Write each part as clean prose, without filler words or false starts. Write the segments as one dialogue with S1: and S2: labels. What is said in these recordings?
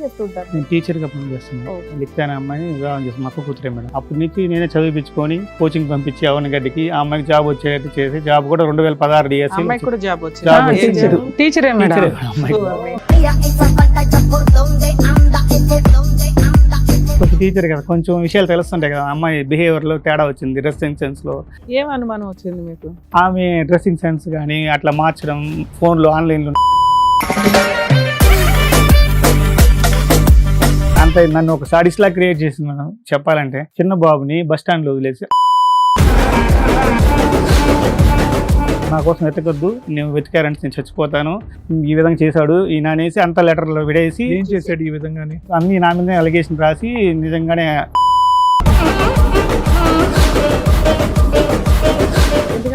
S1: చేస్తుంటారు?
S2: నేను టీచర్గా పనిచేస్తున్నాను. లిఖిత అనే అమ్మాయిని వివాహం చేసి మా అక్క కూతురే మేడం. అప్పటి నుంచి నేనే చదివించుకొని కోచింగ్ పంపించి అవనగడ్డికి ఆ అమ్మాయికి జాబ్ వచ్చేటట్టు చేసి జాబ్ కూడా 2016 డిఎస్సి
S3: అమ్మాయికి కూడా జాబ్ వచ్చింది.
S1: టీచరే మేడం.
S2: కొంచెం టీచర్ కదా, కొంచెం విషయాలు తెలుస్తుంటాయి కదా. అమ్మాయి బిహేవియర్ లో తేడా వచ్చింది, డ్రెస్సింగ్ సెన్స్ లో.
S3: ఏం అనుమానం వచ్చింది మీకు?
S2: ఆమె డ్రెస్సింగ్ సెన్స్ కానీ అట్లా మార్చడం, ఫోన్ లో ఆన్లైన్ లో అంత నన్ను ఒక సాడిస్ట్ లా క్రియేట్ చేసింది మనం చెప్పాలంటే. చిన్న బాబుని బస్ స్టాండ్ లో వదిలేసి నా కోసం వెతకొద్దు, నేను వెతికారంటే నేను చచ్చిపోతాను, ఈ విధంగా చేశాడు ఈయన అనేసి అంత లెటర్లో విడేసి
S4: ఏం చేశాడు ఈ విధంగానే
S2: అన్ని నా మీద అలిగేషన్ రాసి నిజంగానే.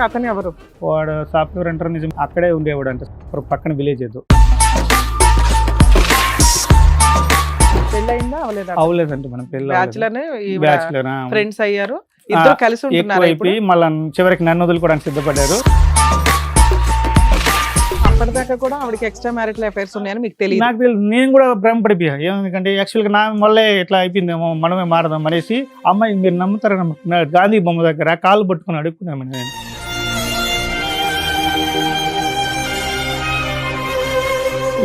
S3: అతను ఎవరు?
S2: వాడు సాఫ్ట్వేర్ అంటారు, నిజం అక్కడే ఉండేవాడు అంట, పక్కన విలేజ్ ఏదో.
S3: పెళ్ళయిందా?
S2: అవలేదంటే మనం
S3: బ్యాచులర్ ఫ్రెండ్స్ అయ్యారు, ఇద్దరు కలిసి ఉంటున్నారు.
S2: మళ్ళీ చివరికి నన్ను వదులుకోవడానికి సిద్ధపడ్డారు.
S3: అప్పటిదాకా కూడా ఆవిడకి ఎక్స్ట్రా మ్యారిటల్ అఫైర్స్ ఉన్నాయని మీకు తెలియదు?
S2: నాకు తెలియదు. నేను కూడా భ్రమపడిపోయా. ఎందుకంటే యాక్చువల్గా నా వల్లే ఎట్లా అయిపోయిందేమో, మనమే మారదాం అనేసి. అమ్మాయి మీరు నమ్ముతారా నమ్ముతున్నారు, గాంధీ బొమ్మ దగ్గర కాళ్ళు పట్టుకుని అడుక్కున్నాము. నేను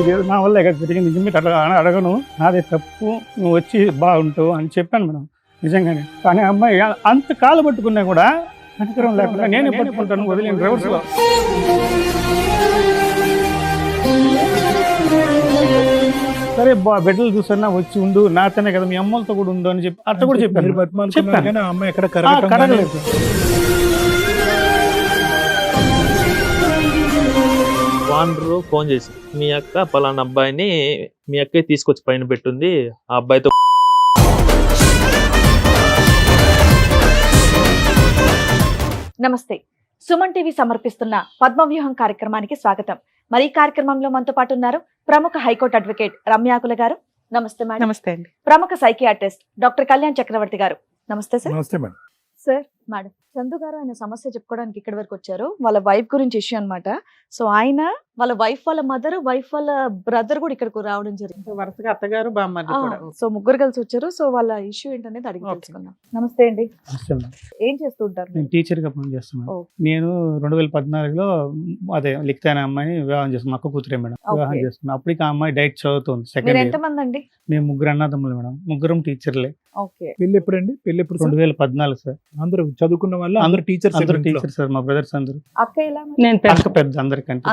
S2: ఇది నా వల్ల ఎక్కడ జరిగింది, నిజమే అట్లా అడగను, నాదే తప్పు, నువ్వు వచ్చి బాగుంటావు అని చెప్పాను మేడం నిజంగానే. కానీ అమ్మాయి అంత కాలు పట్టుకున్నా కూడా కనికరం లేకుండా నేనే పట్టుకుంటాను, వదిలేను రివర్స్లో. సరే బిడ్డలు చూసన్నా వచ్చి ఉండు, నాతోనే కదా, మీ అమ్మలతో కూడా ఉండు అని చెప్పి అట్లా కూడా చెప్పాను.
S4: అమ్మాయి ఎక్కడ
S2: కడగలేదు.
S5: వాండరు ఫోన్ చేసి మీ అక్క పలానా అబ్బాయిని మీ అక్కే తీసుకొచ్చి పైన పెట్టుంది, ఆ అబ్బాయితో.
S1: నమస్తే, సుమన్ టీవీ సమర్పిస్తున్న పద్మవ్యూహం కార్యక్రమానికి స్వాగతం. మరి ఈ కార్యక్రమంలో మనతో పాటు ఉన్నారు ప్రముఖ హైకోర్టు అడ్వకేట్ రమ్యాకుల గారు. నమస్తే మేడం.
S3: నమస్తే అండి.
S1: ప్రముఖ సైకియాట్రిస్ట్ డాక్టర్ కళ్యాణ్ చక్రవర్తి గారు. నమస్తే సార్.
S4: నమస్తే మేడం.
S1: సార్, మేడం చందు గారు ఆయన సమస్య చెప్పుకోవడానికి ఇక్కడి వరకు వచ్చారు. వాళ్ళ వైఫ్ గురించి ఇష్యూ అన్నమాట. సో ఆయన వాళ్ళ వైఫ్ వాళ్ళ మదర్, వైఫ్ వాళ్ళ బ్రదర్ కూడా ఇక్కడికి రావడం జరిగింది.
S3: వరుసగా అత్తగారు బామ్మర్ది కూడా.
S1: సో ముగ్గురు కలిసి వచ్చారు. సో వాళ్ళ ఇష్యూ ఏంటనేది అడిగి తెలుసుకుందాం. నమస్తే అండి. ఏం చేస్తూ ఉంటారు?
S2: నేను టీచర్గా పనిచేస్తున్నాను. నేను 2014లో అదే లిఖిత అనే అమ్మాయిని వివాహం చేస్తున్నాను. మా అక్క కూతురే మేడం. వివాహం చేస్తున్నాను. అప్పటికి ఆ అమ్మాయి డైట్ చదువుతుంది. Second year.
S1: ఎంతమంది అండి?
S2: మేము ముగ్గురు అన్నదమ్ములు మేడం, ముగ్గురం టీచర్లే.
S4: పెళ్లి ఎప్పుడండి? పెళ్లి ఎప్పుడు?
S2: 2014 సార్.
S4: అందరూ చదువుకున్న వాళ్ళు అందరూ టీచర్స్
S2: సార్. మా బ్రదర్స్ అందరూ.
S1: అక్క ఎలా?
S2: అక్క పెద్ద, అందరికంటే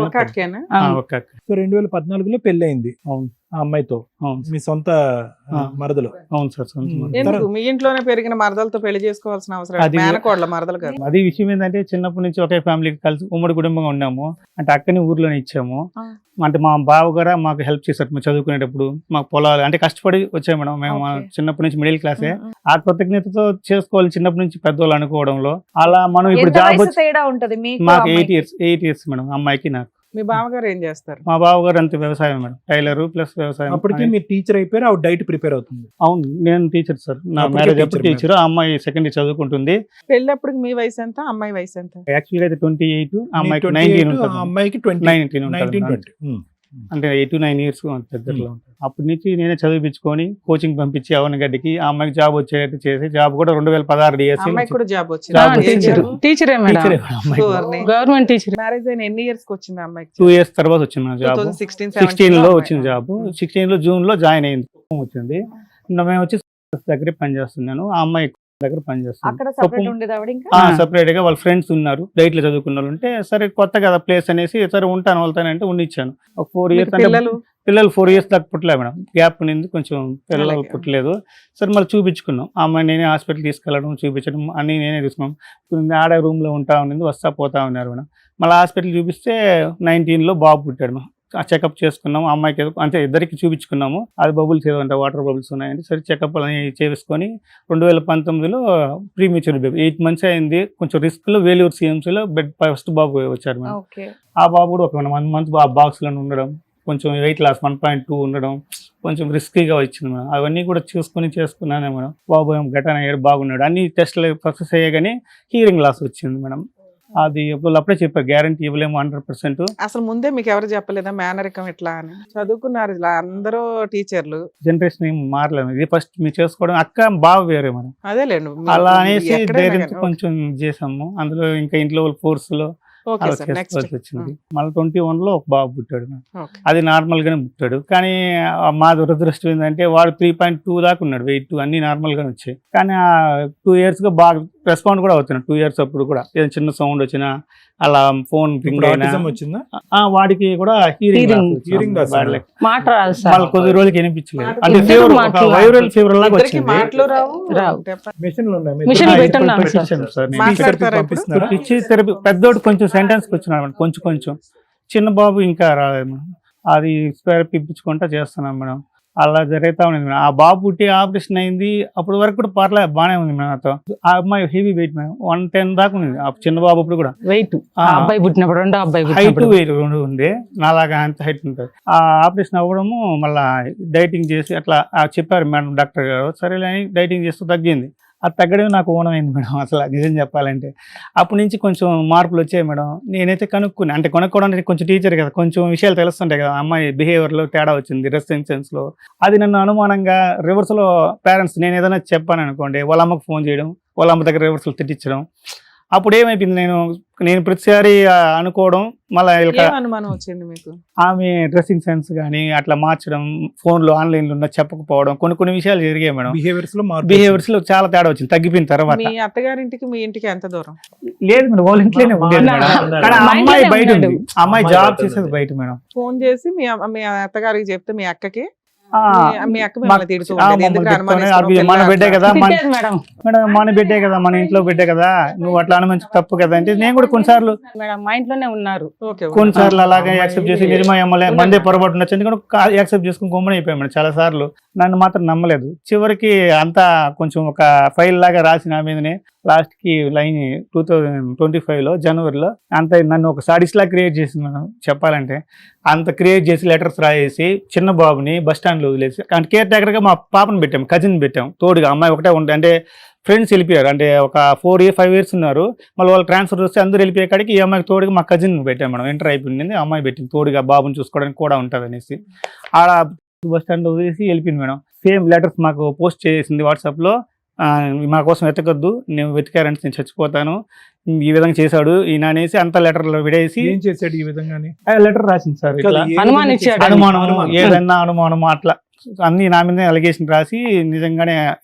S3: ఒక అక్కేనా?
S2: ఒక అక్క.
S4: సో 2014లో పెళ్లి అయింది.
S2: అవును.
S4: ఆ అమ్మాయితో మీ సొంత మరదలు?
S2: అవును సార్.
S3: ఎందుకు మీ ఇంట్లోనే పెరిగిన మరదలతో పెళ్లి చేసుకోవాల్సిన అవసరం? మేనకోడల మరదలు కాదు.
S2: అది విషయం ఏంటంటే చిన్నప్పటి నుంచి ఒకే ఫ్యామిలీకి కలిసి ఉమ్మడి కుటుంబంగా ఉన్నాము. అంటే అక్కని ఊర్లోనే ఇచ్చాము. అంటే మా బావ గారు మాకు హెల్ప్ చేశారు మేము చదువుకునేటప్పుడు. మాకు పొలాలు అంటే కష్టపడి వచ్చాము మేడం. మేము చిన్నప్పటి నుంచి మిడిల్ క్లాసే. ఆ కృతజ్ఞతతో చేసుకోవాలి చిన్నప్పటి నుంచి పెద్దవాళ్ళు అనుకోవడంలో. అలా మనం ఇప్పుడు జాబ్ మాకు 8 years మేడం, అమ్మాయికి నాకు.
S3: మీ బావగారు ఏం చేస్తారు?
S2: మా బావగారు అంతే వ్యవసాయం మేడం, టైలర్ ప్లస్ వ్యవసాయం.
S4: అప్పటికి మీరు టీచర్ అయిపోయారు, ఆవిడ డైట్ ప్రిపేర్ అవుతుంది.
S2: అవును, నేను టీచర్ సార్. నా మ్యారేజ్ అప్పుడు టీచర్, ఆ అమ్మాయి సెకండ్ ఇయర్ చదువుకుంటుంది.
S3: పెళ్ళప్పుడు మీ వయసు ఎంత, అమ్మాయి వయసు ఎంత?
S2: యాక్చువల్గా అయితే 28, అమ్మాయికి 19 ఉంటుంది.
S4: అమ్మాయికి
S2: 19 అంటే 8 to 9 years దగ్గరలో ఉంటుంది. అప్పటి నుంచి నేనే చదివించుకొని కోచింగ్ పంపించి అవనగడ్డికి ఆ అమ్మాయికి జాబ్ వచ్చేటట్టు చేసి జాబ్ కూడా 2016 డిఎస్సి.
S3: అమ్మాయికి కూడా జాబ్ వచ్చింది.
S1: టీచరే మేడం, గవర్నమెంట్ టీచర్.
S3: మ్యారేజ్ అయిన ఎన్ని ఇయర్స్ కి వచ్చింది అమ్మాయికి?
S2: 2 years తర్వాత వచ్చింది జాబ్. 2016 లో వచ్చింది జాబ్. 16 లో జూన్ లో జాయిన్ అయింది. వచ్చింది. మేము వచ్చి దగ్గరే పనిచేస్తున్నాను. ఆ అమ్మాయి దగ్గర పనిచేస్తాను. సపరేట్ గా వాళ్ళ ఫ్రెండ్స్ ఉన్నారు, డైట్ లో చదువుకున్న వాళ్ళు ఉంటే సరే కొత్త కదా ప్లేస్ అనేసి సరే ఉంటాను వెళ్తానంటే ఉండిచ్చాను. ఒక 4 years అంటే పిల్లలు 4 years దాకా పుట్టలే మేడం, గ్యాప్ ఉంది కొంచెం, పిల్లలు పుట్టలేదు. సరే మళ్ళీ చూపించుకున్నాం. ఆ అమ్మాయి నేనే హాస్పిటల్ తీసుకెళ్ళడం, చూపించడం అన్ని నేనే తీసుకున్నాం. ఆడ రూమ్ లో ఉంటా ఉన్నది, వస్తా పోతా ఉన్నారు మేడం. మళ్ళీ హాస్పిటల్ చూపిస్తే 19 లో బాబు పుట్టాడు మేడం. చెకప్ చేసుకున్నాము. అమ్మాయికి అంటే ఇద్దరికి చూపించుకున్నాము. అది బబుల్స్ ఏదంటే వాటర్ బబుల్స్ ఉన్నాయంటే సరే చెకప్ అని చేసుకొని 2019లో ప్రీమేచ్యూర్ బేబీ 8 months అయింది. కొంచెం రిస్క్ లో వేలూరు సిఎంసీలో బెడ్ ఫస్ట్ బాబు వచ్చారు మేడం. ఆ బాబు కూడా ఒక 1 month బాక్స్ లో ఉండడం, కొంచెం వెయిట్ లాస్ 1.2 ఉండడం, కొంచెం రిస్కీగా వచ్చింది మేడం. అవన్నీ కూడా చేసుకున్నానే మేడం. బాబు ఘటన అయ్యాడు, బాగున్నాడు. అన్ని టెస్ట్లు సక్సెస్ అయ్యాయి కానీ హియరింగ్ లాస్ వచ్చింది మేడం. అది వాళ్ళు అప్పుడే చెప్పారు గ్యారంటీ ఇవ్వలేము 100%.
S3: అసలు ముందే మీకు ఎవరు చెప్పలేదా మేనరికం ఇట్లా అని? చదువుకున్నారు ఇలా అందరూ టీచర్లు.
S2: జనరేషన్ ఏం మారలేదు, ఇది ఫస్ట్ మీరు చేసుకోవడం అక్క బావ వేరే మనం
S3: అదేలేండి
S2: అలా అనేసి ధైర్యంతో కొంచెం చేసాము. అందులో ఇంకా ఇంట్లో ఫోర్స్ లో
S3: ఓకే
S2: అలా
S3: సార్ నెక్స్ట్
S2: చేసుకోవాల్సి వచ్చింది. మళ్ళీ 21 లో ఒక బాబు పుట్టాడు.
S3: ఓకే.
S2: అది నార్మల్ గానే పుట్టాడు, కానీ మా దురదృష్టం ఏంటంటే వాడు 3.2 దాకా ఉన్నాడు వెయిట్, అన్ని నార్మల్ గానే వచ్చాయి. కానీ ఆ 2 years గా బాగా రెస్పాండ్ కూడా అవుతున్నాడు. 2 years అప్పుడు కూడా ఏదైనా చిన్న సౌండ్ వచ్చినా అలా ఫోన్ రింగ్ అయినా
S4: autism వచ్చిందా?
S2: వాడికి కూడా
S4: hearing loss.
S6: మాట రాదు సార్.
S2: వాళ్ళు కొద్ది రోజులకి వినిపించలేదు, అంటే
S6: ఇద్దరు
S2: ఫీవర్
S6: మాట్లాడారు.
S2: వైరల్ ఫీవర్ లాగా
S3: ఇద్దరికి
S2: వచ్చింది.
S3: మాటలు రావు.
S6: రావు.
S4: Machine లో ఉన్నాయి.
S6: Machine
S2: ఆ,
S6: పెట్టున్నాం
S2: ఇప్పుడు
S6: సార్.
S2: పెట్టించాను సార్ నేను.
S3: మాట్లాడతారా ఇప్పుడు?
S4: పంపిస్తున్నారా?
S2: పిచ్చి థెరపీ పెద్దోడు కొంచెం సెంటెన్స్ వచ్చినాడు మేడం, కొంచెం. చిన్న బాబు ఇంకా రాలేదు మేడం. అది థెరపీ ఇప్పించుకుంటా చేస్తున్నాం మేడం. అలా జరుగుతా ఉంది మేడం. ఆ బాబు పుట్టి ఆపరేషన్ అయింది అప్పుడు వరకు కూడా పర్లేదు, బాగానే ఉంది మేడం. నాతో ఆ అమ్మాయి హెవీ వెయిట్ మేడం, 110 దాకా ఉంది. ఆ చిన్న బాబు అప్పుడు కూడా
S6: వెయిట్ అబ్బాయి పుట్టినప్పుడు రెండో అబ్బాయి
S2: హైట్
S6: పుట్టినప్పుడు
S2: వెయిట్ రెండు ఉంది, నాలాగా అంత హైట్ ఉంటుంది. ఆ ఆపరేషన్ అవ్వడము మళ్ళీ డైటింగ్ చేసి అట్లా చెప్పారు మేడం డాక్టర్ గారు. సరేలే అని డైటింగ్ చేస్తూ తగ్గింది. అది తగ్గడమే నాకు ఓనమైంది మేడం. అసలు నిజం చెప్పాలంటే అప్పటి నుంచి కొంచెం మార్పులు వచ్చాయి మేడం. నేనైతే కనుక్కుని, అంటే కొనుక్కోవడానికి కొంచెం టీచర్ కదా, కొంచెం విషయాలు తెలుస్తుంటాయి కదా. అమ్మాయి బిహేవియర్లో తేడా వచ్చింది, డ్రెస్ సెన్స్లో. అది నన్ను అనుమానంగా రివర్స్లో పేరెంట్స్ నేను ఏదైనా చెప్పాను అనుకోండి, వాళ్ళ అమ్మకు ఫోన్ చేయడం, వాళ్ళ అమ్మ దగ్గర రివర్స్లో తిట్టించడం. అప్పుడు ఏమైపోయింది, నేను ప్రతిసారి అనుకోవడం, మళ్ళీ
S3: ఏం అనుమానం వచ్చింది మీకు?
S2: ఆమె డ్రెస్సింగ్ సెన్స్ కానీ అట్లా మార్చడం, ఫోన్లో ఆన్లైన్లో ఉన్న చెప్పకపోవడం, కొన్ని విషయాలు జరిగాయి మేడం. బిహేవియర్స్ లో చాలా తేడా వచ్చింది తగ్గిపోయిన తర్వాత.
S3: మీ అత్తగారింటికి మీ ఇంటికి ఎంత దూరం?
S2: లేదు మేడం, వాళ్ళ ఇంట్లోనే ఉండేది మేడం. కానీ ఆ అమ్మాయి బయట ఉంది, అమ్మాయి జాబ్ చేసేది బయట మేడం.
S3: ఫోన్ చేసి మీ అత్తగారికి చెప్తే మీ అక్కకి మీ అక్క
S2: మాకు-
S3: మిమ్మల్ని తిడుతూ ఉండేది. ఎందుకు అనుమానిస్తున్నావు
S2: మన
S3: పిల్ల
S2: బిడ్డే
S3: అట్లా?
S2: కదా,
S6: తిట్టేది మేడం.
S2: మేడం మన బిడ్డే కదా, మన ఇంట్లో బిడ్డే కదా, నువ్వు అట్లా అనుమంచి తప్పు కదా అంటే నేను కూడా కొన్నిసార్లు
S6: మేడం మా ఇంట్లోనే ఉన్నారు.
S3: Okay, okay.
S2: కొన్నిసార్లు అలాగే యాక్సెప్ట్ చేసి నిజమా అమ్మలే మందే పొరపాటు ఉండొచ్చు ఎందుకంటే యాక్సెప్ట్ చేసుకుని గమ్మున అయిపోయాం మేడం. చాలా సార్లు నన్ను మాత్రం నమ్మలేదు. చివరికి అంతా కొంచెం ఒక ఫైల్ లాగా రాసి నా మీదనే లాస్ట్ కి లైన్ 2025 జనవరిలో అంత నన్ను ఒక సాడిస్ట్ లా క్రియేట్ చేసింది మనం చెప్పాలంటే. అంత క్రియేట్ చేసి లెటర్స్ రాయేసి చిన్న బాబుని బస్ స్టాండ్ లో వదిలేసి, అంటే కేర్ టేకర్ గా మా పాపను పెట్టాం, కజిన్ పెట్టాం తోడుగా. అమ్మాయి ఒకటే ఉంటే, అంటే ఫ్రెండ్స్ వెళ్ళిపోయారు, అంటే ఒక 5 years ఉన్నారు. మళ్ళీ వాళ్ళు ట్రాన్స్ఫర్ వస్తే అందరూ వెళ్ళిపోయే కాడికి ఈ అమ్మాయికి తోడుగా మా కజిన్ పెట్టాం మేడం. ఎంటర్ అయిపోయింది, అమ్మాయి పెట్టింది తోడుగా, బాబుని చూసుకోవడానికి కూడా ఉంటుంది అనేసి. ఆడ బస్ స్టాండ్ లో వదిలేసి వెళ్ళిపోయింది మేడం. సేమ్ లెటర్స్ మాకు పోస్ట్ చేసింది వాట్సాప్లో, మా కోసం వెతకొద్దు, నేను వెతికారంటే నేను చచ్చిపోతాను, ఈ విధంగా చేశాడు ఈయన అనేసి అంత లెటర్లో విడేసి
S4: ఏం చేశాడు ఈ విధంగానే?
S2: లెటర్ రాసింది సార్. ఇట్లా
S6: అనుమానించాడు.
S2: అనుమానం ఏదన్నా అనుమానం అట్లా అన్ని నా మీద అలిగేషన్ రాసి, నిజంగానే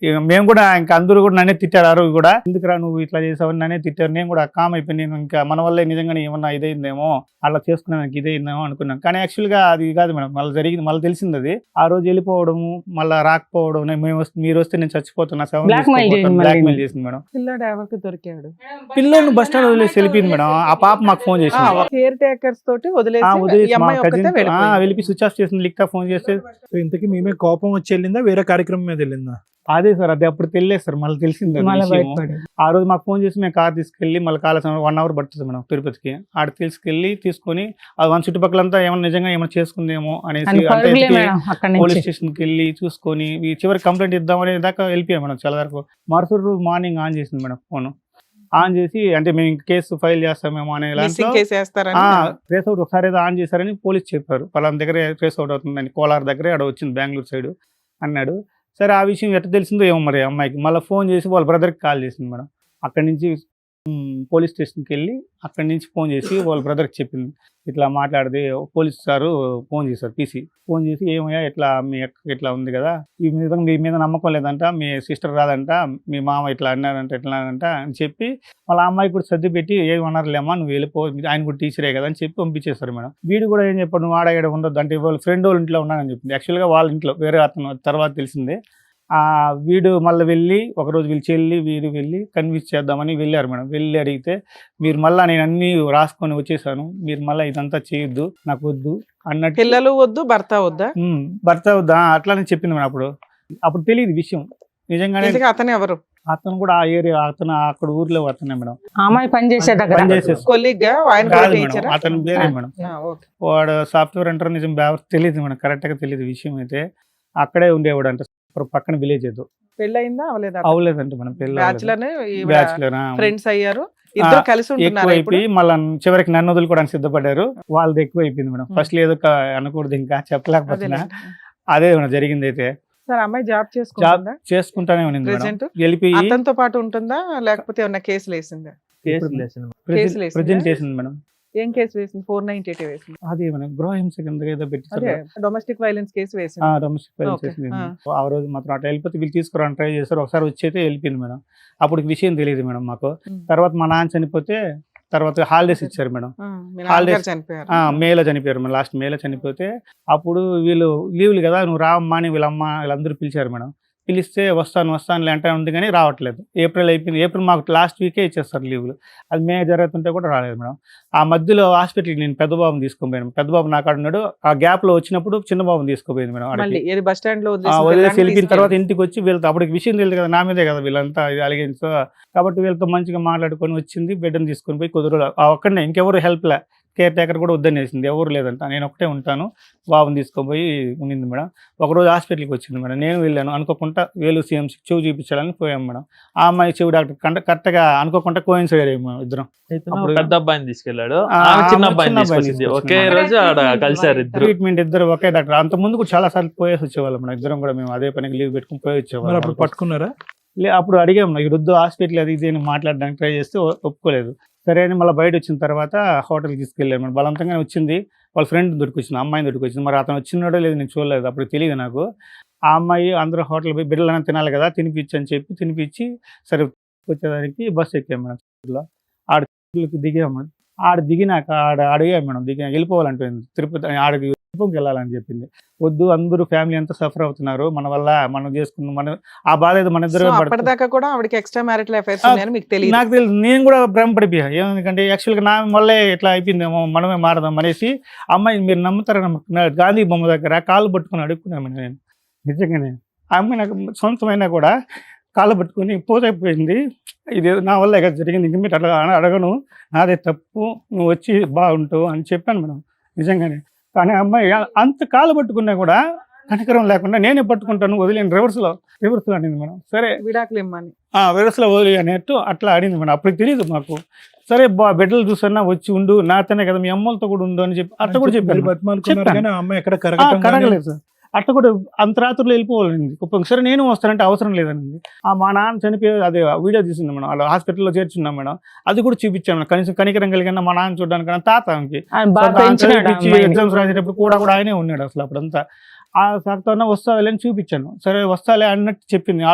S2: మేము కూడా ఇంకా అందరూ కూడా నన్నే తిట్టారు. ఆ రోజు కూడా ఎందుకురా నువ్వు ఇట్లా చేసావని నన్నే తిట్టారు. నేను కూడా కామ్ అయిపోయింది, నేను ఇంకా మన వల్లే నిజంగానే ఏమన్నా ఇదైందేమో, అట్లా చేసుకున్నాను ఇదైందేమో అనుకున్నాను. కానీ యాక్చువల్గా అది కాదు మేడం, మళ్ళీ జరిగింది, మళ్ళీ తెలిసింది అది. ఆ రోజు వెళ్ళిపోవడము, మళ్ళీ రాకపోవడం, మీరు వస్తే నేను చచ్చిపోతున్నా, బ్లాక్మెయిల్ చేసింది మేడం.
S3: పిల్లాడు ఎవరికి దొరికాడు?
S2: పిల్లలు బస్ స్టాండ్ వదిలేసి వెళ్ళిపోయింది మేడం. ఆ పాప మాకు ఫోన్ చేసింది,
S3: కేర్ టేకర్స్ తోటి వదిలేసి
S2: వదిలేసి
S3: ఈ
S2: మా
S3: అమ్మాయి ఒక్కతే
S2: కజిన్
S3: వెళ్ళిపోయింది.
S2: వెళ్ళి స్విచ్ ఆఫ్ చేసింది, లిక్తా ఫోన్ చేస్తే.
S4: సో ఇంతకీ మేమే కోపం వచ్చి వెళ్ళిందా, వేరే కార్యక్రమం మీద వెళ్ళిందా?
S2: అదే సార్, అదే అప్పుడు తెలియదు సార్, మళ్ళీ తెలిసింది అది
S6: మళ్ళీ
S2: విషయము.
S6: బయటపడి
S2: ఆ రోజు మాకు ఫోన్ చేసి మేము కార్ తీసుకెళ్ళి మళ్ళీ కాలేసం 1 hour పడుతుంది మేడం తిరుపతికి. ఆడ తీసుకొని అది మన చుట్టుపక్కలంతా ఏమైనా నిజంగా ఏమైనా చేసుకుందేమో అనేసి పోలీస్ స్టేషన్కి వెళ్ళి చూసుకొని చివరికి కంప్లైంట్ ఇద్దామనే దాకా వెళ్ళిపోయాం మేడం. చాలా వరకు మరుసటి రోజు మార్నింగ్ ఆన్ చేసింది మేడం ఫోన్. ఆన్ చేసి, అంటే మేము కేసు ఫైల్ చేస్తామేమో అనే
S3: మిస్సింగ్ కేసు వేస్తారని.
S2: ట్రేస్ అవుట్ ఒకసారి ఏదో ఆన్ చేశారని పోలీస్ చెప్పారు, పలానా దగ్గరే ట్రేస్ అవుట్ అవుతుందని, కోలార్ దగ్గరే ఆడ వచ్చింది, బెంగళూరు సైడ్ అన్నాడు. సరే ఆ విషయం ఎట్లా తెలిసిందో ఏమో మరి అమ్మాయికి. మళ్ళీ ఫోన్ చేసి వాళ్ళ బ్రదర్కి కాల్ చేసింది మేడం. అక్కడి నుంచి పోలీస్ స్టేషన్కి వెళ్ళి అక్కడి నుంచి ఫోన్ చేసి వాళ్ళ బ్రదర్కి చెప్పింది, ఇట్లా మాట్లాడితే పోలీస్ సారు ఫోన్ చేశారు, పీసీ ఫోన్ చేసి, ఏమయ్యా ఇట్లా మీ అక్క ఇట్లా ఉంది కదా, ఈ విధంగా మీ మీద నమ్మకం లేదంట, మీ సిస్టర్ రాదంట, మీ మామ ఇట్లా అన్నారంట ఇట్లానంట అని చెప్పి, వాళ్ళ అమ్మాయి కూడా సర్ది పెట్టి, ఏమన్నారులేమ్మా నువ్వు వెళ్ళిపో, ఆయన కూడా టీచరే కదా అని చెప్పి పంపించేస్తారు మేడం. వీడు కూడా ఏం చెప్పాడు, నువ్వు ఆడ ఉండొద్దు అంటే, వాళ్ళ ఫ్రెండ్ వాళ్ళ ఇంట్లో ఉన్నానని చెప్పింది. యాక్చువల్గా వాళ్ళ ఇంట్లో వేరే అతను తర్వాత తెలిసిందే. వీడు మళ్ళీ వెళ్ళి ఒకరోజు వీడు వెళ్ళి కన్విన్స్ చేద్దామని వెళ్ళారు మేడం. వెళ్ళి అడిగితే, మీరు మళ్ళీ నేను అన్ని రాసుకొని వచ్చేసాను, మీరు మళ్ళీ ఇదంతా చేయొద్దు, నాకు వద్దు అన్నట్టు.
S3: పిల్లలు వద్దు, భర్త వద్దా
S2: అట్లానే చెప్పింది మేడం. అప్పుడు తెలియదు విషయం నిజంగానే.
S3: అతను ఎవరు?
S2: అతను కూడా ఆ ఏరియా, అతను అక్కడ ఊర్లో అతనే మేడం.
S6: అమ్మాయి పనిచేసే దగ్గర
S2: అతను వేరే మేడం. వాడు సాఫ్ట్వేర్ అంటారు, నిజం తెలియదు మేడం, కరెక్ట్ గా తెలియదు విషయం అయితే. అక్కడే ఉండేవాడు అంట, పక్కన విలేజ్ ఏదో.
S3: పెళ్లి అయిందా అవలేదా?
S2: అవలేదండి మనం పెళ్ళి
S3: బ్యాచులర్
S2: బ్యాచులర్
S3: ఫ్రెండ్స్ అయ్యారు, ఇద్దరు కలిసి
S2: ఎక్కువ
S3: ఉంటున్నారు
S2: అయిపోయి మళ్ళీ చివరికి నన్ను వదులుకోవడానికి సిద్ధపడ్డారు. వాళ్ళది ఎక్కువ అయిపోయింది మేడం. ఫస్ట్ ఏదో అనకూడదు ఇంకా చెప్పలేకపోతున్నా, అదే మేడం జరిగింది. అయితే
S3: సార్ అమ్మాయి జాబ్
S2: జాబ్ చేసుకుంటానే ఉంది మేడం.
S3: ప్రెసెంట్
S2: వెళ్ళిపోయి
S3: అతనితో పాటు ఉంటుందా లేకపోతే ఏమన్నా కేసులు వేసిందా?
S5: కేసులు వేసింది.
S3: కేసులు వేసిందా?
S2: ప్రజెంట్ చేసింది మేడం.
S3: ఏం కేసు వేసింది? 498 వేసింది.
S2: అది మనం గృహహింస కింద ఏదో
S3: అదే
S2: పెట్టి
S3: డొమెస్టిక్ వైలెన్స్ కేసు వేసింది.
S2: Domestic violence
S3: Okay.
S2: చేసింది. ఆ రోజు మాత్రం అట్లా వెళ్ళిపోతే వీళ్ళు తీసుకురాని ట్రై చేశారు. ఒకసారి వచ్చి అయితే వెళ్ళిపోయింది మేడం. అప్పుడు విషయం తెలియదు మేడం మాకు. తర్వాత మా నాన్న చనిపోతే తర్వాత హాలిడేస్ ఇచ్చారు మేడం.
S3: మీ
S2: హాలిడేస్
S3: నాన్నగారు చనిపోయారు.
S2: మేలో చనిపోయారు మేడం. లాస్ట్ మేలో చనిపోతే అప్పుడు వీళ్ళు లీవ్లు కదా, నువ్వు రామ్మా అని వీళ్ళందరూ పిలిచారు మేడం. పిలిస్తే వస్తాను అంటే ఉంది కానీ రావట్లేదు. ఏప్రిల్ అయిపోయింది. ఏప్రిల్ మాకు లాస్ట్ వీకే ఇచ్చేస్తారు లీవ్లు. అది మే జరుగుతుంటే కూడా రాలేదు మేడం. ఆ మధ్యలో హాస్పిటల్కి నేను పెద్ద బాబుని తీసుకుపోయాను. పెద్ద బాబు నాకు ఉన్నాడు. ఆ గ్యాప్ లో వచ్చినప్పుడు చిన్న బాబుని తీసుకుపోయింది మేడం.
S3: మళ్ళీ ఏది బస్ స్టాండ్ లో
S2: వదిలేసి వెళ్ళిన తర్వాత ఇంటికి వచ్చి వీళ్ళతో అప్పటికి విషయం తెలియదు కదా, నా మీదే కదా వీళ్ళంతా ఇది అలిగేన్స్. కాబట్టి వీళ్ళతో మంచిగా మాట్లాడుకొని వచ్చింది. బిడ్డను తీసుకొని పోయి కుదురు ఒక్కడనే, ఇంకెవరు హెల్ప్ లే, కేర్ టేకర్ కూడా వద్దనేసింది, ఎవరు లేదంట. నేను ఒకటే ఉంటాను, బాబుని తీసుకుపోయి ఉండింది మేడం. ఒకరోజు హాస్పిటల్కి వచ్చింది మేడం. నేను వెళ్ళాను అనుకోకుండా వేలు CMC చెవు చూపించాలని పోయాం మేడం. ఆ అమ్మాయి చెవు డాక్టర్ కరెక్ట్గా అనుకోకుండా కోయిన్సైడ్ అయ్యాము ఇద్దరం.
S5: పెద్ద అబ్బాయిని తీసుకెళ్లాడు, ఆమె చిన్న అబ్బాయిని తీసుకొచ్చింది. ఒకే రోజు ఆడ కలిసారు ఇద్దరు.
S2: ట్రీట్మెంట్ ఇద్దరు ఒకే డాక్టర్. అంత ముందు కూడా చాలా సార్లు పోయేసి వచ్చేవాళ్ళం మేడం. ఇద్దరం కూడా మేము అదే పనికి లీవ్ పెట్టుకుని పోయి వచ్చేవాళ్ళం.
S4: అప్పుడు పట్టుకున్నారా?
S2: అప్పుడు అడిగాము ఈ వృద్ధు హాస్పిటల్ అది ఇది అని మాట్లాడడానికి ట్రై చేస్తే ఒప్పుకోలేదు. సరే అని మళ్ళీ బయట వచ్చిన తర్వాత హోటల్కి తీసుకెళ్ళాము మేడం. బలవంతంగానే వచ్చింది. వాళ్ళ ఫ్రెండ్ దొరికొచ్చింది, అమ్మాయిని దొరికొచ్చింది. మరి అతను వచ్చినాడో లేదు నేను చూడలేదు, అప్పుడు తెలియదు నాకు. ఆ అమ్మాయి అందరూ హోటల్ పోయి బిడ్డలైనా తినాలి కదా, తినిపించి అని చెప్పి తినిపించి సరే వచ్చేదానికి బస్సు ఎక్కాము మేడం. ఆడకి దిగాము. ఆడ దిగినాక అడిగాము మేడం, వెళ్ళిపోవాలంటుంది తిరుపతి, ఆడకి తిరుపతికి వెళ్ళాలని చెప్పింది. వద్దు, అందరూ ఫ్యామిలీ అంతా సఫర్ అవుతున్నారు, మన వల్ల మనం చేసుకున్నాం, మన ఆ బాధ ఏదో మన ఇద్దరు.
S3: అప్పటిదాకా కూడా ఆవిడకి ఎక్స్ట్రా మ్యారిటల్ అఫైర్స్ ఉన్నాయని మీకు తెలియదు?
S2: నాకు తెలియదు. నేను కూడా భ్రమపడిపోయా. ఎందుకంటే యాక్చువల్గా నా వల్లే ఎట్లా అయిపోయిందేమో, మనమే మారదాం అనేసి. అమ్మాయి మీరు నమ్ముతారా, గాంధీ బొమ్మ దగ్గర కాళ్ళు పట్టుకుని అడుక్కున్నాను నేను. నిజంగానే ఆ అమ్మాయి నాకు సొంతమైనా కూడా కాళ్ళు పట్టుకుని పోతైపోయింది. ఇది నా వల్ల ఇక జరిగింది, ఇంక మీరు అట్లా అడగను, నాదే తప్పు, నువ్వు వచ్చి బాగుంటావు అని చెప్పాను మేడం. నిజంగానే. కానీ అమ్మాయి అంత కాళ్ళు పట్టుకున్నా కూడా కనికరం లేకుండా నేనే పట్టుకుంటాను వదిలేను, రివర్స్లో అనింది మేడం. సరే
S3: విడాకులు ఇమ్మని
S2: రివర్స్లో వదిలి అనేట్టు అట్లా అడిగింది మేడం. అప్పుడు తెలియదు మాకు. సరే బిడ్డలు చూసన్నా వచ్చి ఉండు, నాతోనే కదా, మీ అమ్మలతో కూడా ఉండు అని చెప్పి అట్లా కూడా చెప్పాను.
S4: అమ్మాయి ఎక్కడ
S2: కరగలేదు సార్. అట్లా కూడా అంత రాత్రులు వెళ్ళిపోవాలండి కుప్పం. సరే నేను వస్తానంటే అవసరం లేదండి. మా నాన్న చనిపోయి అదే వీడియో తీసింది మేడం. అలా హాస్పిటల్లో చేర్చున్నాం మేడం. అది కూడా చూపించాను మేడం. కనీసం కనికరం కలిగిన మా నాన్న చూడడానికి తాతకి ఎగ్జామ్స్ రాసేటప్పుడు కూడా ఆయనే ఉన్నాడు అసలు అప్పుడంతా. ఆ సార్తో వస్తాలే అని చూపించాను. సరే వస్తాలే అన్నట్టు చెప్పింది,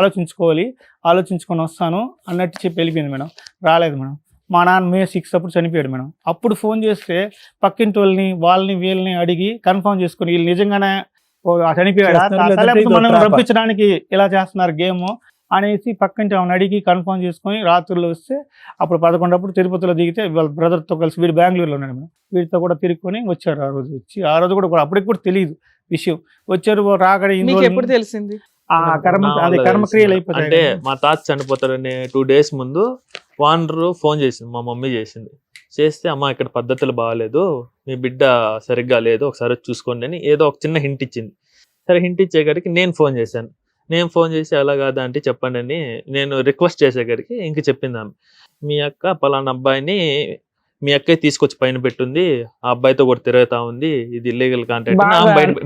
S2: ఆలోచించుకొని వస్తాను అన్నట్టు చెప్పి వెళ్ళిపోయింది మేడం. రాలేదు మేడం. మా నాన్న May 6 అప్పుడు చనిపోయాడు మేడం. అప్పుడు ఫోన్ చేస్తే పక్కింటి వాళ్ళని వీళ్ళని అడిగి కన్ఫర్మ్ చేసుకుని వీళ్ళు నిజంగానే చనిపోయాడా, మనం రప్పించడానికి ఇలా చేస్తున్నారు గేమ్ అనేసి పక్కింటి ఆమెను అడిగి కన్ఫర్మ్ చేసుకొని రాత్రుల్లో వస్తే అప్పుడు 11 అప్పుడు తిరుపతిలో దిగితే వాళ్ళ బ్రదర్తో కలిసి వీడు బెంగళూరులో ఉన్నాడు మేడం. వీడితో కూడా తిరుక్కొని వచ్చారు. ఆ రోజు వచ్చి ఆ రోజు కూడా అప్పటికి కూడా తెలియదు విషయం. వచ్చారు రాకడ
S3: ఎప్పుడు తెలిసింది?
S2: కర్మక్రియలు అయిపోతాయి.
S5: అంటే మా తాత చనిపోతారని 2 days ముందు వానరు ఫోన్ చేసింది, మా మమ్మీ చేస్తే అమ్మ ఇక్కడ పద్ధతులు బాగాలేదు, మీ బిడ్డ సరిగ్గా లేదు, ఒకసారి చూసుకోండి అని ఏదో ఒక చిన్న హింట్ ఇచ్చింది. సరే హింట్ ఇచ్చేసరికి నేను ఫోన్ చేసి అలా కాదా అంటే చెప్పండి అని నేను రిక్వెస్ట్ చేసేసరికి ఇంక చెప్పింది ఆమె, మీ అక్క పలానా అబ్బాయిని మీ అక్కే తీసుకొచ్చి పైన పెట్టుంది, ఆ అబ్బాయితో కూడా తిరుగుతా ఉంది, ఇది ఇల్లీగల్ కాంటాక్ట్.